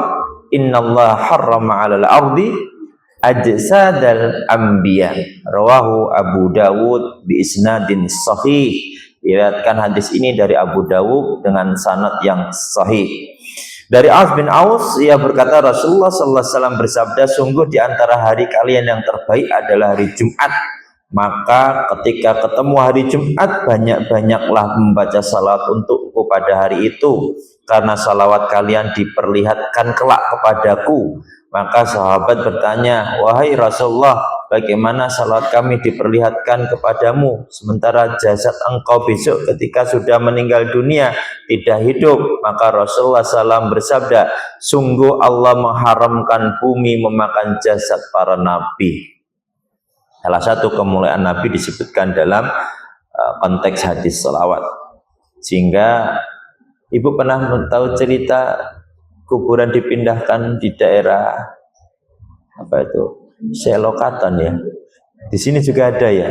inna Allah harrama 'alal ardi ajsadal anbiya. Rawahu Abu Dawud bi isnadin sahih. Diriwayatkan hadis ini dari Abu Dawud dengan sanad yang sahih. Dari Aus bin Aus, ia berkata Rasulullah sallallahu alaihi wasallam bersabda, sungguh di antara hari kalian yang terbaik adalah hari Jumat. Maka ketika ketemu hari Jumat, banyak-banyaklah membaca salawat untukku pada hari itu, karena salawat kalian diperlihatkan kelak kepadaku. Maka sahabat bertanya, wahai Rasulullah, bagaimana salawat kami diperlihatkan kepadamu, sementara jasad engkau besok ketika sudah meninggal dunia tidak hidup? Maka Rasulullah SAW bersabda, sungguh Allah mengharamkan bumi memakan jasad para nabi. Salah satu kemuliaan Nabi disebutkan dalam konteks hadis salawat. Sehingga ibu pernah tahu cerita kuburan dipindahkan di daerah apa itu, Selokatan ya. Di sini juga ada ya.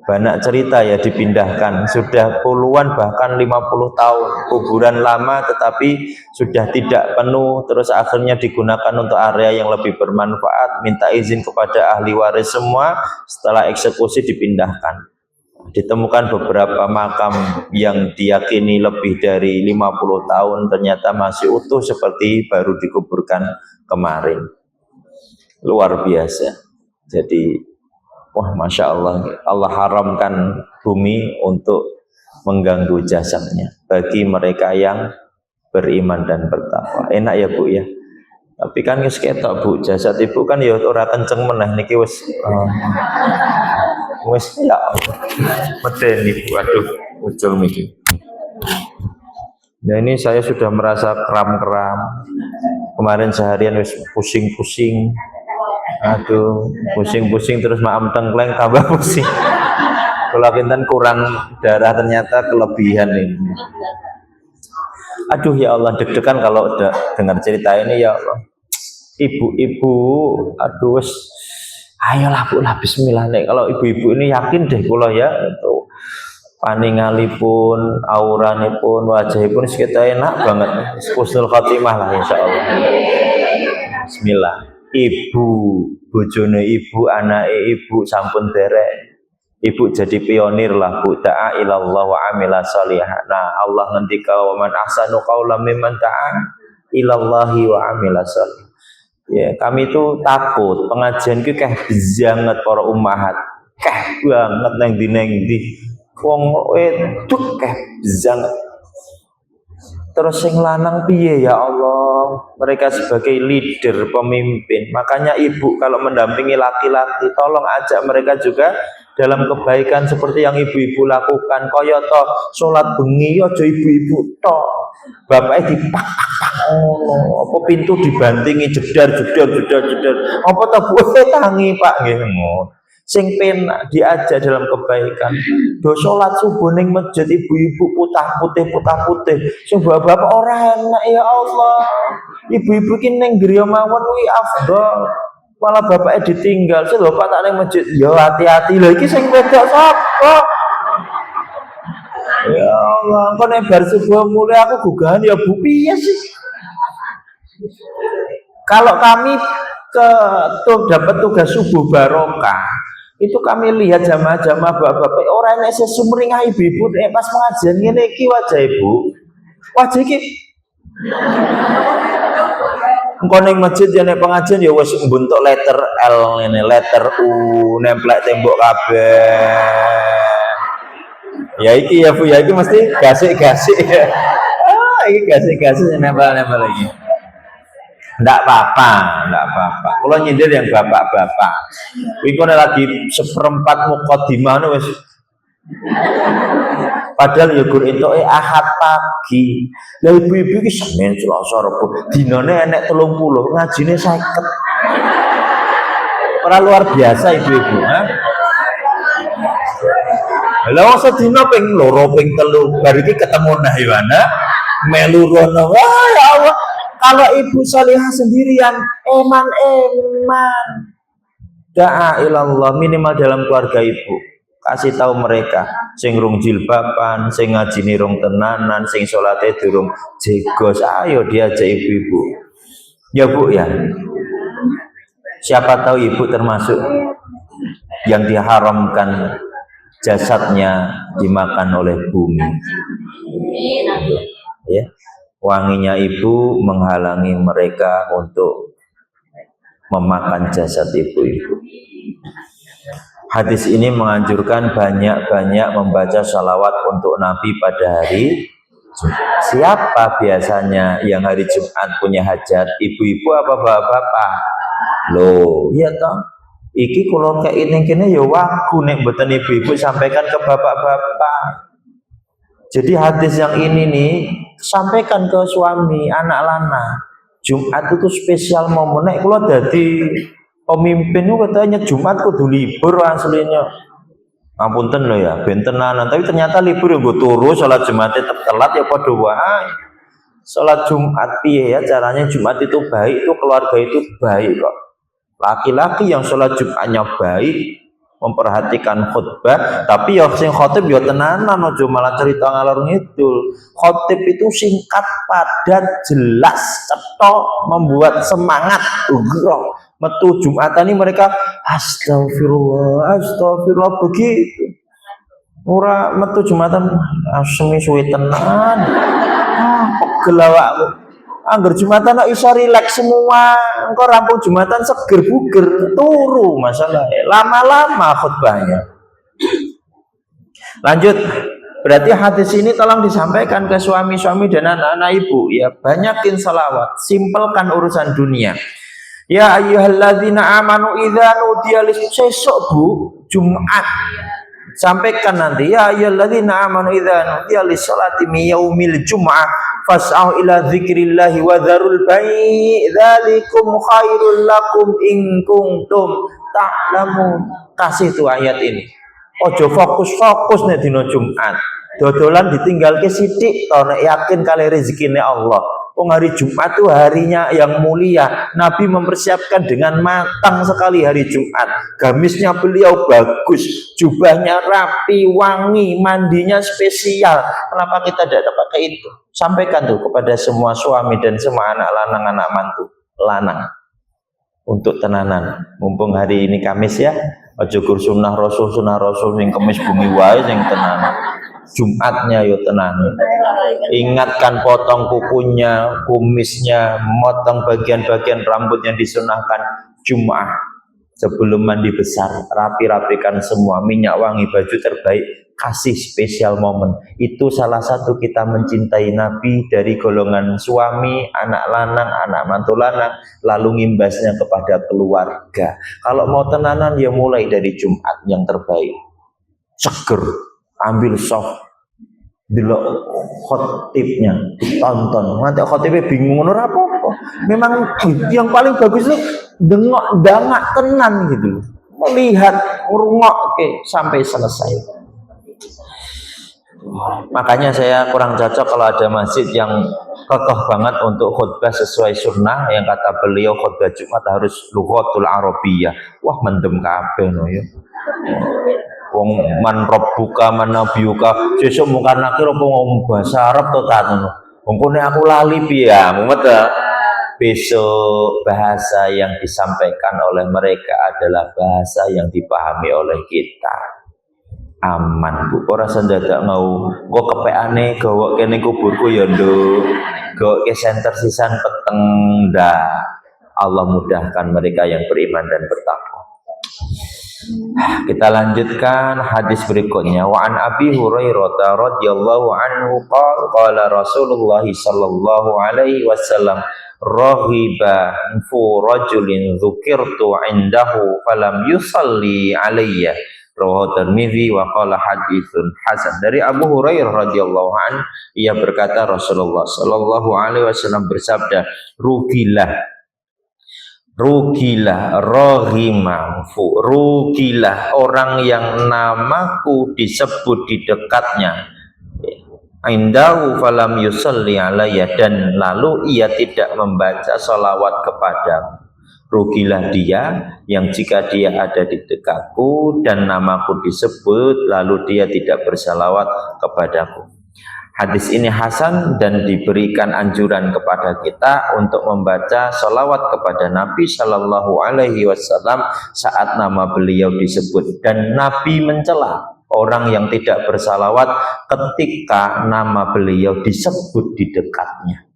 Banyak cerita ya dipindahkan, sudah puluhan bahkan 50 tahun kuburan lama tetapi sudah tidak penuh, terus akhirnya digunakan untuk area yang lebih bermanfaat, minta izin kepada ahli waris semua, setelah eksekusi dipindahkan. Ditemukan beberapa makam yang diyakini lebih dari 50 tahun ternyata masih utuh seperti baru dikuburkan kemarin. Luar biasa. Jadi wah, Masya Allah, Allah haramkan bumi untuk mengganggu jasadnya bagi mereka yang beriman dan bertakwa. Enak ya Bu ya. Tapi kan wis ketok Bu, jasad ibu kan ya ora kenceng meneh niki wis ya Allah. Medeni Bu, aduh, ucul niki. Ya ini saya sudah merasa kram-kram. Kemarin seharian wis pusing-pusing. Aduh, pusing-pusing terus maam tengkleng tambah pusing. Kalau kinten kurang darah ternyata kelebihan ini. Aduh ya Allah, deg-degan kalau udah dengar cerita ini ya Allah. Ibu-ibu, aduh wes, ayolah Bu lah bismillah nek. Kalau ibu-ibu ini yakin deh kula ya itu paningalipun, auranipun, wajahipun kita enak banget. Husnul khotimah lah insyaallah. Bismillah. Ibu, bojone ibu, anake ibu sampun derek. Ibu jadi pionir lah Bu, da'a ilallah wa amila salihah. Nah, Allah ngendika wa man ahsanu qaulan mimman da'a ilallahi wa amila salihah. Ya, kami itu takut pengajian iki keh banget para umahat. Keh banget nang ndi wong wedok keh banget. Terus sing lanang piye ya Allah? Mereka sebagai leader, pemimpin. Makanya ibu kalau mendampingi laki-laki, tolong ajak mereka juga dalam kebaikan seperti yang ibu-ibu lakukan. Kaya to salat bengi aja ibu-ibu tok. Bapaknya dipak. Oh, apa pintu dibantingi jedar. Apa to Bu tangi Pak nggih ngono. Sing penak diajak dalam kebaikan. Do salat subuh ning masjid ibu-ibu putih putih. Sing bapak ora enak ya Allah. Ibu-ibu ki ning griya mawon kuwi afdol. Malah bapaknya ditinggal. Sing bapak tak ning masjid, ya hati-hati lho iki sing wedok sapa? Ya Allah, kok nek bar subuh mulai aku gugahan ya Bu piye sih? Kalau kami dapat tugas subuh barokah, itu kami lihat jamaah-jamaah bapak-bapak orang yang sesumringah ibu-ibu pas pengajian ngene iki wajah ibu. Wajah iki engko ning masjid ya nek pengajian ya wis bentuk letter L ngene, letter U nemplek tembok kabeh. Ya iki ya Bu, ya iki mesti gasik-gasik ya. Iki gasik-gasik nempel-nempel lagi. Enggak apa-apa. Kalau nyindir yang bapak-bapak. Iku lagi seperempat mukadimah wis. Padahal ya gur entuke Ahad pagi. Lah ibu-ibu iki Senin, Selasa, Rabu, dinane enek 30, ngajine 50. Ora luar biasa ibu-ibu, ha? Lah sedina ping 2 ping 3 bar iki ketemu Nahwana melu rono. Wah ya Allah. Kalau ibu salihah sendirian, eman. Da'a ilallah minimal dalam keluarga ibu. Kasih tahu mereka, sing rung jilbaban, sing ngajini rung tenanan, sing salate durung jegos. Ayo diajak ibu-ibu. Ya Bu ya. Siapa tahu ibu termasuk yang diharamkan jasadnya dimakan oleh bumi. Ya. Wanginya ibu menghalangi mereka untuk memakan jasad ibu-ibu. Hadis ini menganjurkan banyak-banyak membaca sholawat untuk Nabi pada hari Jumat. Siapa biasanya yang hari Jumat punya hajat? Ibu-ibu apa bapak-bapak? Loh, iya toh. Iki kulon kayak ini ya waktu nek mboten ibu-ibu sampaikan ke bapak-bapak. Jadi hadis yang ini nih sampaikan ke suami, anak lana. Jumat itu spesial momen. Nek kula dadi pemimpin itu katanya Jumat kudu libur aslinya. Ampunten lho ya, ben tenanan. Tapi ternyata libur ya gue turu, sholat Jumat tetap telat ya padha wae. Sholat Jumat piye ya caranya Jumat itu baik, itu keluarga itu baik kok. Laki-laki yang sholat Jumatnya baik, memperhatikan khutbah, tapi ya sing khotib ya tenanan, aja malah cerita ngalor ngidul. Khotib itu singkat, padat, jelas, cetok, membuat semangat, ugrok. Metu Jumatan ini mereka astagfirullah, astagfirullah begitu. Ora metu Jumatan asemi suwe tenan. Pegel awakku. Angger Jumatan kok iso rileks semua. Engko rampung Jumatan seger buger, turu masalah. Lama-lama khutbahnya. Lanjut. Berarti hadis ini tolong disampaikan ke suami-suami dan anak-anak ibu ya, banyakin salawat, simpelkan urusan dunia. Ya ayyuhalladzina amanu idza nudiya sesok Bu Jumat. Sampaikan nanti ya ayyuhalladzina amanu idza nudiya lis-sholati min yaumil jum'ah fas'au ila dzikrillahi wa dzarul bai' dzalikum khairul lakum in kuntum ta'lamun. Kasih tuh ayat ini. Ojo fokus-fokus nek dina Jumat. Dodolan ditinggalke sithik to nek yakin kali rezekine Allah. Hari Jumat itu harinya yang mulia. Nabi mempersiapkan dengan matang sekali hari Jumat. Gamisnya beliau bagus, jubahnya rapi, wangi, mandinya spesial. Kenapa kita tidak pakai itu? Sampaikan tuh kepada semua suami dan semua anak lanang, anak mantu lanang untuk tenanan. Mumpung hari ini Kamis ya, aja gur sunnah Rasul yang Kamis bumi wae yang tenanan. Jumatnya yo tenan. Ingatkan potong kukunya, kumisnya, motong bagian-bagian rambut yang disunahkan Jumat. Sebelum mandi besar, rapi-rapikan semua, minyak wangi, baju terbaik, kasih spesial momen. Itu salah satu kita mencintai Nabi dari golongan suami, anak lanang, anak mantu lanang, lalu ngimbasnya kepada keluarga. Kalau mau tenanan ya mulai dari Jumat yang terbaik. Seger, ambil soft, delok khotibnya, ditonton. Nanti khotibnya bingung ora apa-apa. Memang yang paling bagus itu dangak tenan gitu. Melihat, ngrungokke sampai selesai. Makanya saya kurang cocok kalau ada masjid yang kokoh banget untuk khutbah sesuai sunnah, yang kata beliau khutbah Jumat harus lughatul Arabiyyah. Wah, mendem kabeh no ya. Wong man rabbuka man nabiyuka sesuk mungkar nakir apa ngomong bahasa Arab to ta ngono. Wong aku lali piye ya, mumet besok bahasa yang disampaikan oleh mereka adalah bahasa yang dipahami oleh kita. Aman Bu, ora sendadak mau kok kepeane gawa kene kuburku ya nduk. Gawa ke center sisan peteng ndak. Allah mudahkan mereka yang beriman dan bertakwa. Kita lanjutkan hadis berikutnya. Wa an Abi Hurairah radhiyallahu anhu qala Rasulullah sallallahu alaihi wasallam rahiba fu rajulin dzukirtu indahu falam yusalli alayya rawahu Tirmidzi wa qala haditsun hasan. Dari Abu Hurairah radhiyallahu an, ia berkata Rasulullah sallallahu alaihi wasallam bersabda, rugilah orang yang namaku disebut di dekatnya indahu falam yusalli alayya, dan lalu ia tidak membaca salawat kepadaku. Rugilah dia yang jika dia ada di dekatku dan namaku disebut lalu dia tidak bersalawat kepadaku. Hadis ini hasan dan diberikan anjuran kepada kita untuk membaca salawat kepada Nabi Shallallahu Alaihi Wasallam saat nama beliau disebut, dan Nabi mencela orang yang tidak bersalawat ketika nama beliau disebut di dekatnya.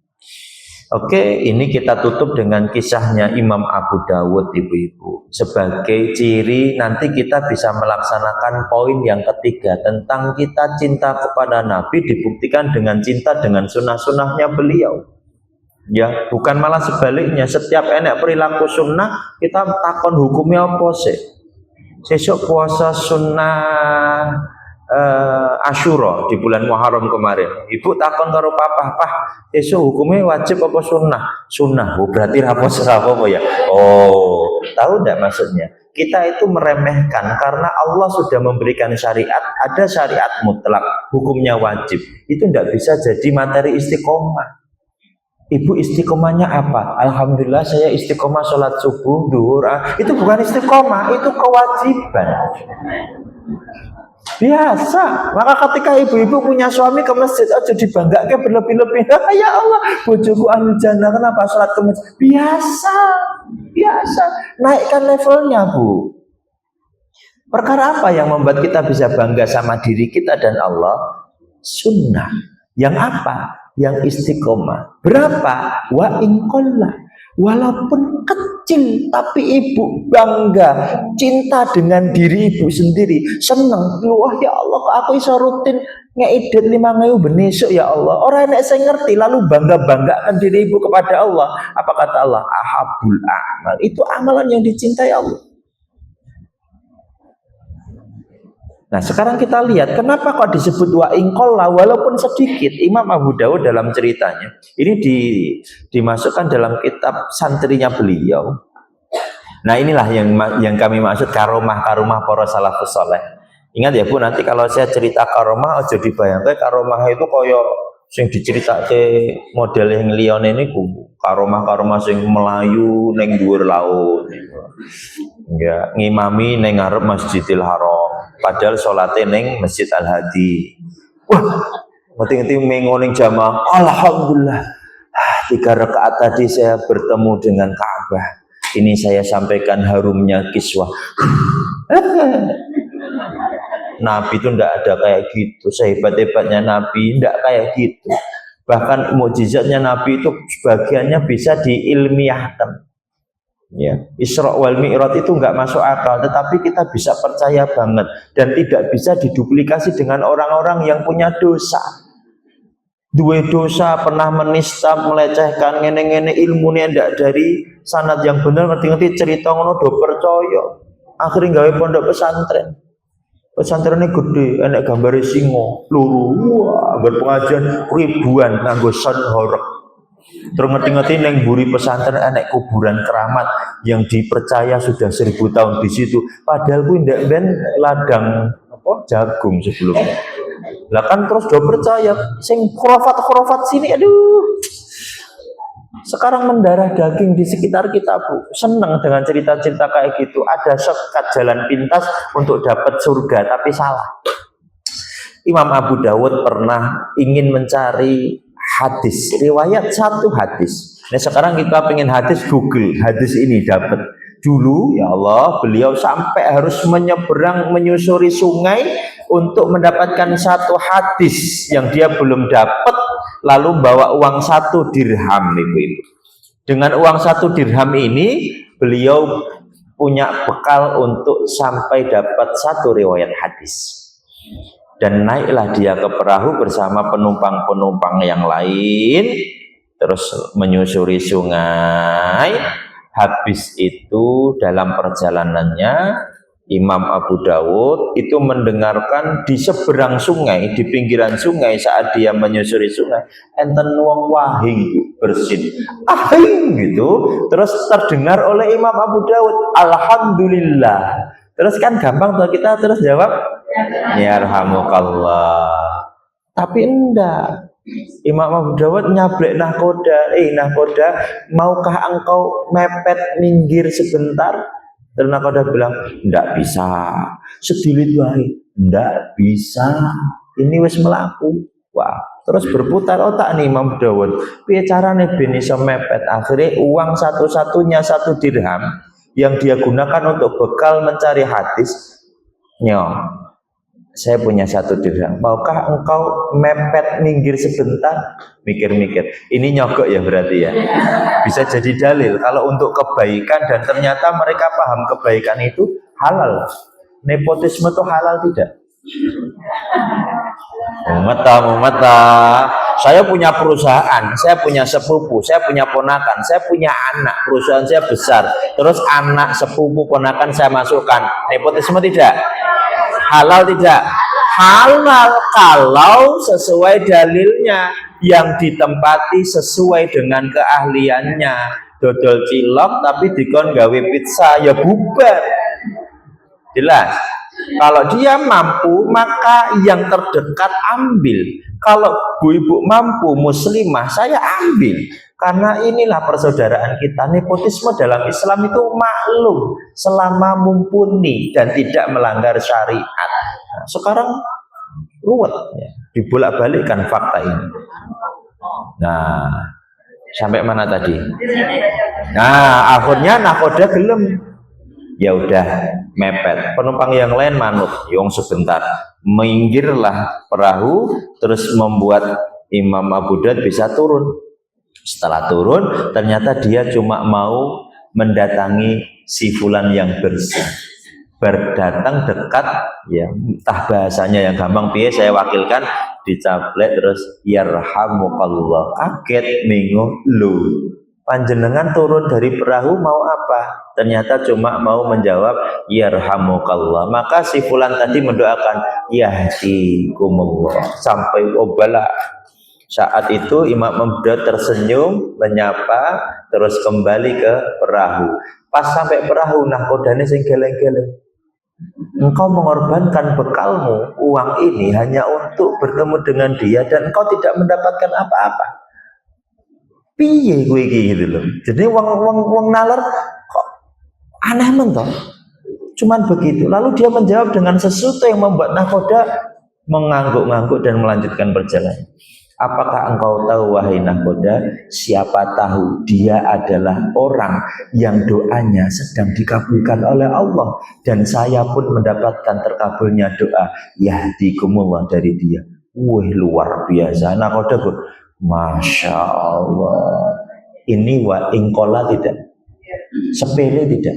Oke, ini kita tutup dengan kisahnya Imam Abu Dawud, ibu-ibu. Sebagai ciri nanti kita bisa melaksanakan poin yang ketiga tentang kita cinta kepada Nabi dibuktikan dengan cinta dengan sunnah-sunnahnya beliau. Ya, bukan malah sebaliknya. Setiap enek perilaku sunnah kita takon hukumnya apa sih? Sesuk puasa sunnah Asyura di bulan Muharram kemarin. Ibu takon karo papa, "Pah, esuk hukumnya wajib apa sunnah?" Sunnah. Oh, berarti raposo apa ya? Oh, tahu enggak maksudnya? Kita itu meremehkan karena Allah sudah memberikan syariat, ada syariat mutlak, hukumnya wajib. Itu enggak bisa jadi materi istiqomah. Ibu istiqomahnya apa? Alhamdulillah saya istiqomah sholat subuh, duhur. Itu bukan istiqomah, itu kewajiban. Biasa. Maka ketika ibu-ibu punya suami ke masjid, aja dibanggakan berlebih-lebih. Ya Allah, bojoku ahli jannah, kenapa sholat ke masjid? Biasa, biasa. Naikkan levelnya, Bu. Perkara apa yang membuat kita bisa bangga sama diri kita dan Allah? Sunnah. Yang apa? Yang istiqomah. Berapa? Wa inqalla. Walaupun kecil, tapi ibu bangga, cinta dengan diri ibu sendiri, seneng. Wah ya Allah, kok aku iso rutin ngedit 5.000 benesuk ya Allah. Orang enak saya ngerti, lalu banggakan diri ibu kepada Allah. Apa kata Allah? Ahabul amal. Itu amalan yang dicintai Allah. Nah sekarang kita lihat kenapa kok disebut wa inqalla walaupun sedikit. Imam Abu Dawud dalam ceritanya ini dimasukkan dalam kitab santrinya beliau. Nah inilah yang kami maksud karomah para salafus saleh. Ingat ya Bu, nanti kalau saya cerita karomah aja dibayangkan karomah itu koyo sing diceritake model yang liyane niku karomah sing melayu ning dhuwur laut. Ya, ngimami ning ngarep Masjidil Haram. Padahal sholatnya neng Masjid Al-Hadi. Wah, ngerti-ngerti mengoning jamaah. Alhamdulillah, 3 rakaat tadi saya bertemu dengan Ka'bah. Ini saya sampaikan harumnya kiswah. Nabi itu ndak ada kayak gitu. Sehebat-hebatnya Nabi ndak kayak gitu. Bahkan mukjizatnya Nabi itu sebagiannya bisa diilmiahkan. Ya, Isra wal Mi'raj itu enggak masuk akal, tetapi kita bisa percaya banget dan tidak bisa diduplikasi dengan orang-orang yang punya dosa. Dua dosa, pernah menista, melecehkan, ngene-ngene ilmunya ndak dari sanad yang benar, ngerti-ngerti cerita ngono do percaya. Akhirnya gawe pondok pesantren. Pesantrennya gede, enek gambare singo, luru, wah, berpengajian ribuan nganggo sound horeg. Terus ngerti-ngerti neng buri pesantren enek kuburan keramat yang dipercaya sudah 1000 tahun di situ. Padahal ku ndak ben ladang apa jagung sebelumnya. Lah kan terus do percaya sing khurafat sini, aduh. Sekarang mendarah daging di sekitar kita Bu. Senang dengan cerita-cerita kayak gitu. Ada sekat jalan pintas untuk dapat surga tapi salah. Imam Abu Dawud pernah ingin mencari hadis, riwayat satu hadis. Nah sekarang kita pengen hadis, Google hadis ini dapat. Dulu ya Allah beliau sampai harus menyeberang menyusuri sungai untuk mendapatkan satu hadis yang dia belum dapat, lalu bawa uang 1 dirham ibu-ibu. Dengan uang 1 dirham ini beliau punya bekal untuk sampai dapat 1 riwayat hadis. Dan naiklah dia ke perahu bersama penumpang-penumpang yang lain, terus menyusuri sungai. Habis itu dalam perjalanannya Imam Abu Dawud itu mendengarkan di seberang sungai, di pinggiran sungai saat dia menyusuri sungai, enten wong wahing bersin, ahing gitu. Terus terdengar oleh Imam Abu Dawud, alhamdulillah. Terus kan gampang tuh kita terus jawab, yarhamukallah. Tapi enggak. Imam Abu Dawud nyablek nahkoda, nahkoda, maukah engkau mepet minggir sebentar? Terus nahkoda bilang, enggak bisa. Sedilit wae, enggak bisa. Ini wis melaku. Wah, terus berputar otak nih Imam Abu Dawud. Piye carane ben iso mepet? Akhirnya uang satu-satunya 1 dirham yang dia gunakan untuk bekal mencari hadis, saya punya 1 dirham, maukah engkau mepet minggir sebentar? Mikir-mikir, ini nyogok ya berarti ya, bisa jadi dalil kalau untuk kebaikan dan ternyata mereka paham kebaikan itu halal. Nepotisme itu halal tidak? Mata, saya punya perusahaan, saya punya sepupu, saya punya ponakan, saya punya anak, perusahaan saya besar, terus anak, sepupu, ponakan saya masukkan, nepotisme tidak? Halal tidak? Halal kalau sesuai dalilnya, yang ditempati sesuai dengan keahliannya. Dodol cilok tapi dikon gawe pizza, ya bubar. Jelas? Kalau dia mampu, maka yang terdekat ambil. Kalau ibu mampu, muslimah, saya ambil. Karena inilah persaudaraan kita. Nepotisme dalam Islam itu maklum selama mumpuni dan tidak melanggar syariat. Nah, sekarang ruwet ya, dibolak-balikkan fakta ini. Nah, sampai mana tadi? Nah, akhirnya nakoda gelem. Ya udah mepet, penumpang yang lain manut, yong sebentar, minggirlah perahu, terus membuat Imam Abu Daud bisa turun. Setelah turun, ternyata dia cuma mau mendatangi si fulan yang bersih. Berdatang dekat, ya entah bahasanya yang gampang piye, saya wakilkan, dicaplek terus yarhamukallah, kaget, bingung, lu panjenengan turun dari perahu mau apa? Ternyata cuma mau menjawab yarhamukallah. Maka si fulan tadi mendoakan yahdikumullah sampai obala. Saat itu Imam Abu Daud tersenyum, menyapa, terus kembali ke perahu. Pas sampai perahu, nakodane sing geleng-geleng. Engkau mengorbankan bekalmu, uang ini hanya untuk bertemu dengan dia dan engkau tidak mendapatkan apa-apa. Piye gue gitu loh. Jadi wong nalar kok aneh mentoh. Cuman begitu. Lalu dia menjawab dengan sesuatu yang membuat nakoda mengangguk-ngangguk dan melanjutkan perjalanan. Apakah engkau tahu wahai nakoda, siapa tahu dia adalah orang yang doanya sedang dikabulkan oleh Allah dan saya pun mendapatkan terkabulnya doa yahdikumullah dari dia. Wih, luar biasa. Nakoda gue, Masya Allah, ini wa ingkola tidak, sepele tidak,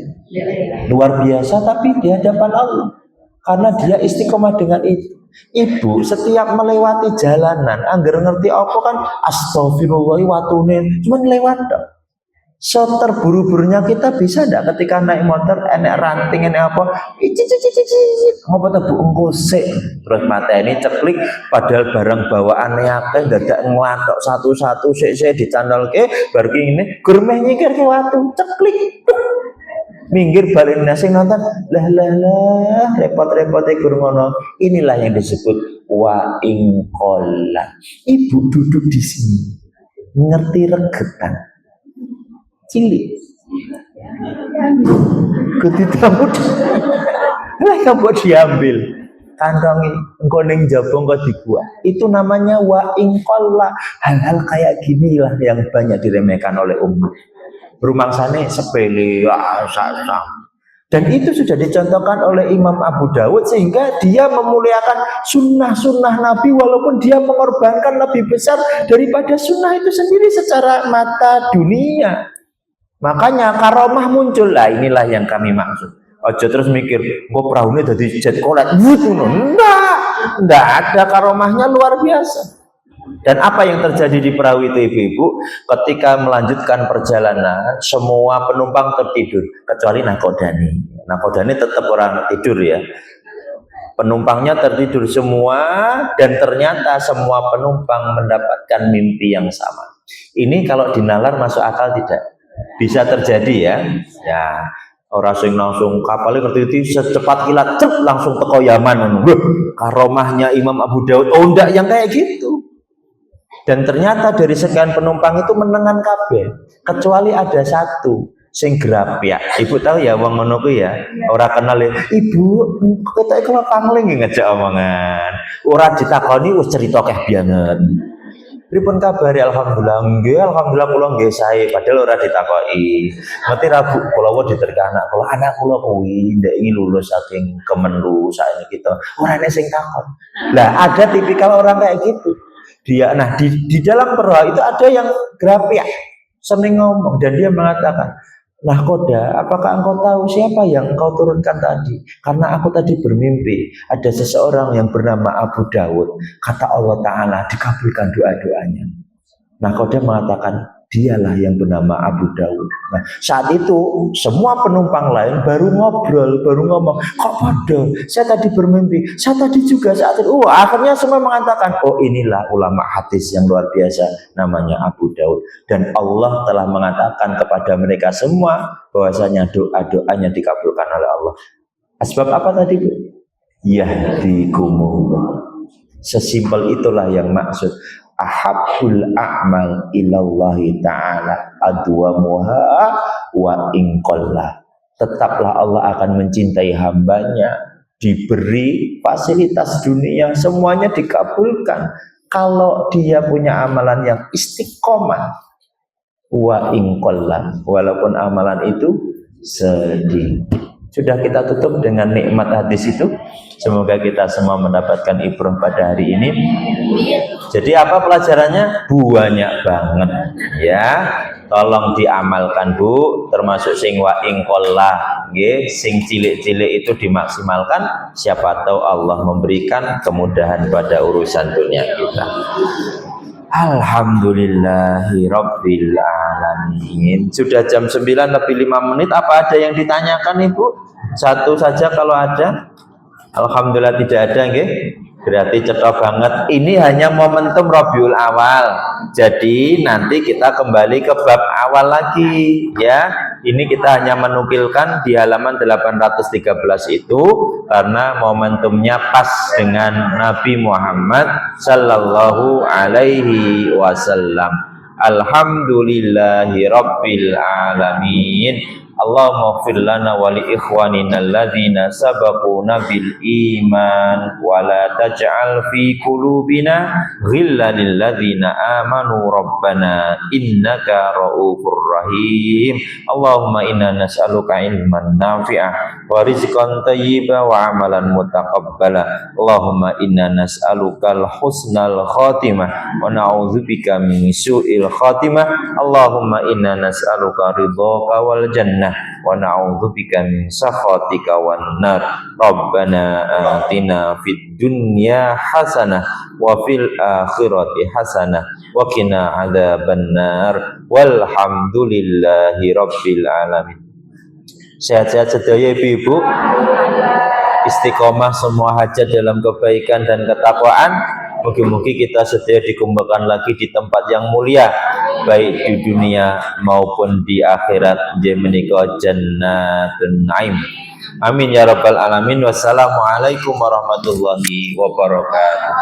luar biasa, tapi di hadapan Allah, karena dia istiqomah dengan itu. Ibu setiap melewati jalanan, angger ngerti apa kan, astagfirullah watune, cuma lewat dong. So terburu-burunya kita bisa tidak ketika naik motor, enak ranting, enak apa, ngapa tuh bu engkosek, terus mata ini ceklik, padahal barang bawaannya akeh, dadak ngelatok satu-satu, saya dicandal ke, baru ini, gurmeh nyikir ke watu, ceklik, minggir balik nasi nonton, lah, repot-repot ngono. Inilah yang disebut wa ingkola. Ibu duduk di sini, ngerti regetan. Cilik ketitamu lah kamu diambil kantongi engkau ning jabong kau dibuat, itu namanya wa ingkola. Hal-hal kayak gini lah yang banyak diremehkan oleh umat, rumangsane sepele dan itu sudah dicontohkan oleh Imam Abu Daud sehingga dia memuliakan sunnah-sunnah Nabi walaupun dia mengorbankan lebih besar daripada sunnah itu sendiri secara mata dunia. Makanya karomah muncul lah, inilah yang kami maksud. Ojo terus mikir, kok perahunya jadi jet kolet, enggak ada, karomahnya luar biasa. Dan apa yang terjadi di perahu itu ibu-ibu? Ketika melanjutkan perjalanan, semua penumpang tertidur kecuali nakodani. Nakodani tetap orang tidur ya. Penumpangnya tertidur semua dan ternyata semua penumpang mendapatkan mimpi yang sama. Ini kalau dinalar masuk akal tidak? Bisa terjadi ya. Ya, orang sing langsung kapalnya ngerti secepat kilat langsung teko Yaman. Karomahnya Imam Abu Daud. Oh enggak yang kayak gitu. Dan ternyata dari sekian penumpang itu menengan kabeh kecuali ada satu sing grab ya. Ibu tahu ya wong ngono kuwi ya. Ora kenal ya. Ibu, ketoke kula pangling ngejak omongan. Ora ditakoni wis cerita keh banget. Pripun kabare? Alhamdulillah nggih, alhamdulillah kula nggih sae. Padahal ora ditakoki. Ngerti ra Bu, kula wae diterka anak kula kuwi ndek iki lulus saking Kemenlu saiki kita. Ora ana sing takon. Lah ada tipikal orang kayak gitu. Dia di dalam perwa itu ada yang grafik seneng ngomong dan dia mengatakan, "Lah Koda, apakah engkau tahu siapa yang engkau turunkan tadi? Karena aku tadi bermimpi ada seseorang yang bernama Abu Dawud. Kata Allah Ta'ala dikabulkan doa-doanya." Nah Koda mengatakan, dialah yang bernama Abu Dawud. Nah saat itu semua penumpang lain baru ngobrol, baru ngomong, kok bodoh, saya tadi bermimpi, saya tadi juga saat itu. Akhirnya semua mengatakan, oh inilah ulama hadis yang luar biasa, namanya Abu Dawud. Dan Allah telah mengatakan kepada mereka semua bahwasanya doa-doanya dikabulkan oleh Allah. Sebab apa tadi Bu? Yahdikumullah. Sesimpel itulah yang maksud. Ahabbul a'mal ilallahi ta'ala adwamuha wa inqallah. Tetaplah Allah akan mencintai hambanya, diberi fasilitas dunia semuanya dikabulkan kalau dia punya amalan yang istiqomah wa inqallah, walaupun amalan itu sedikit. Sudah kita tutup dengan nikmat hadis itu. Semoga kita semua mendapatkan ibrah pada hari ini. Jadi apa pelajarannya? Banyak banget ya. Tolong diamalkan Bu, termasuk sing wa ingqallah nggih, sing cilik-cilik itu dimaksimalkan. Siapa tahu Allah memberikan kemudahan pada urusan dunia kita. Alhamdulillahi Rabbil Alamin. Sudah jam 9 lebih 5 menit. Apa ada yang ditanyakan Ibu? Satu saja kalau ada. Alhamdulillah tidak ada nggih. Berarti cetok banget. Ini hanya momentum Rabiul Awal. Jadi nanti kita kembali ke bab awal lagi ya. Ini kita hanya menukilkan di halaman 813 itu karena momentumnya pas dengan Nabi Muhammad sallallahu alaihi wasallam. Alhamdulillahi Rabbil Alamin. Allahumma ighfir lana wa li ikhwanina alladhina sabaquna bil iman wa la taj'al fi qulubina ghillan lil ladzina amanu rabbana innaka ra'ufur rahim. Allahumma inna nas'aluka ilman nafi'ah wa rizqan thayyiban wa amalan mutaqabbala. Allahumma inna nas'aluka al-husnal khatimah wa na'udzubika min su'il khatimah. Allahumma inna nas'aluka ridhaka wal jannah wa na'udzubika min sakhatika wan nar. Rabbana atina fid dunya hasanah wa fil akhirati hasanah wa qina adzabannar. Walhamdulillahi rabbil alamin. Sehat-sehat sedaya Ibu-ibu, istiqomah semua hajat dalam kebaikan dan ketakwaan. Mugi-mugi kita setia dikumpulkan lagi di tempat yang mulia, baik di dunia maupun di akhirat. Menika jannatun naim. Amin ya rabbal alamin. Wassalamualaikum warahmatullahi wabarakatuh.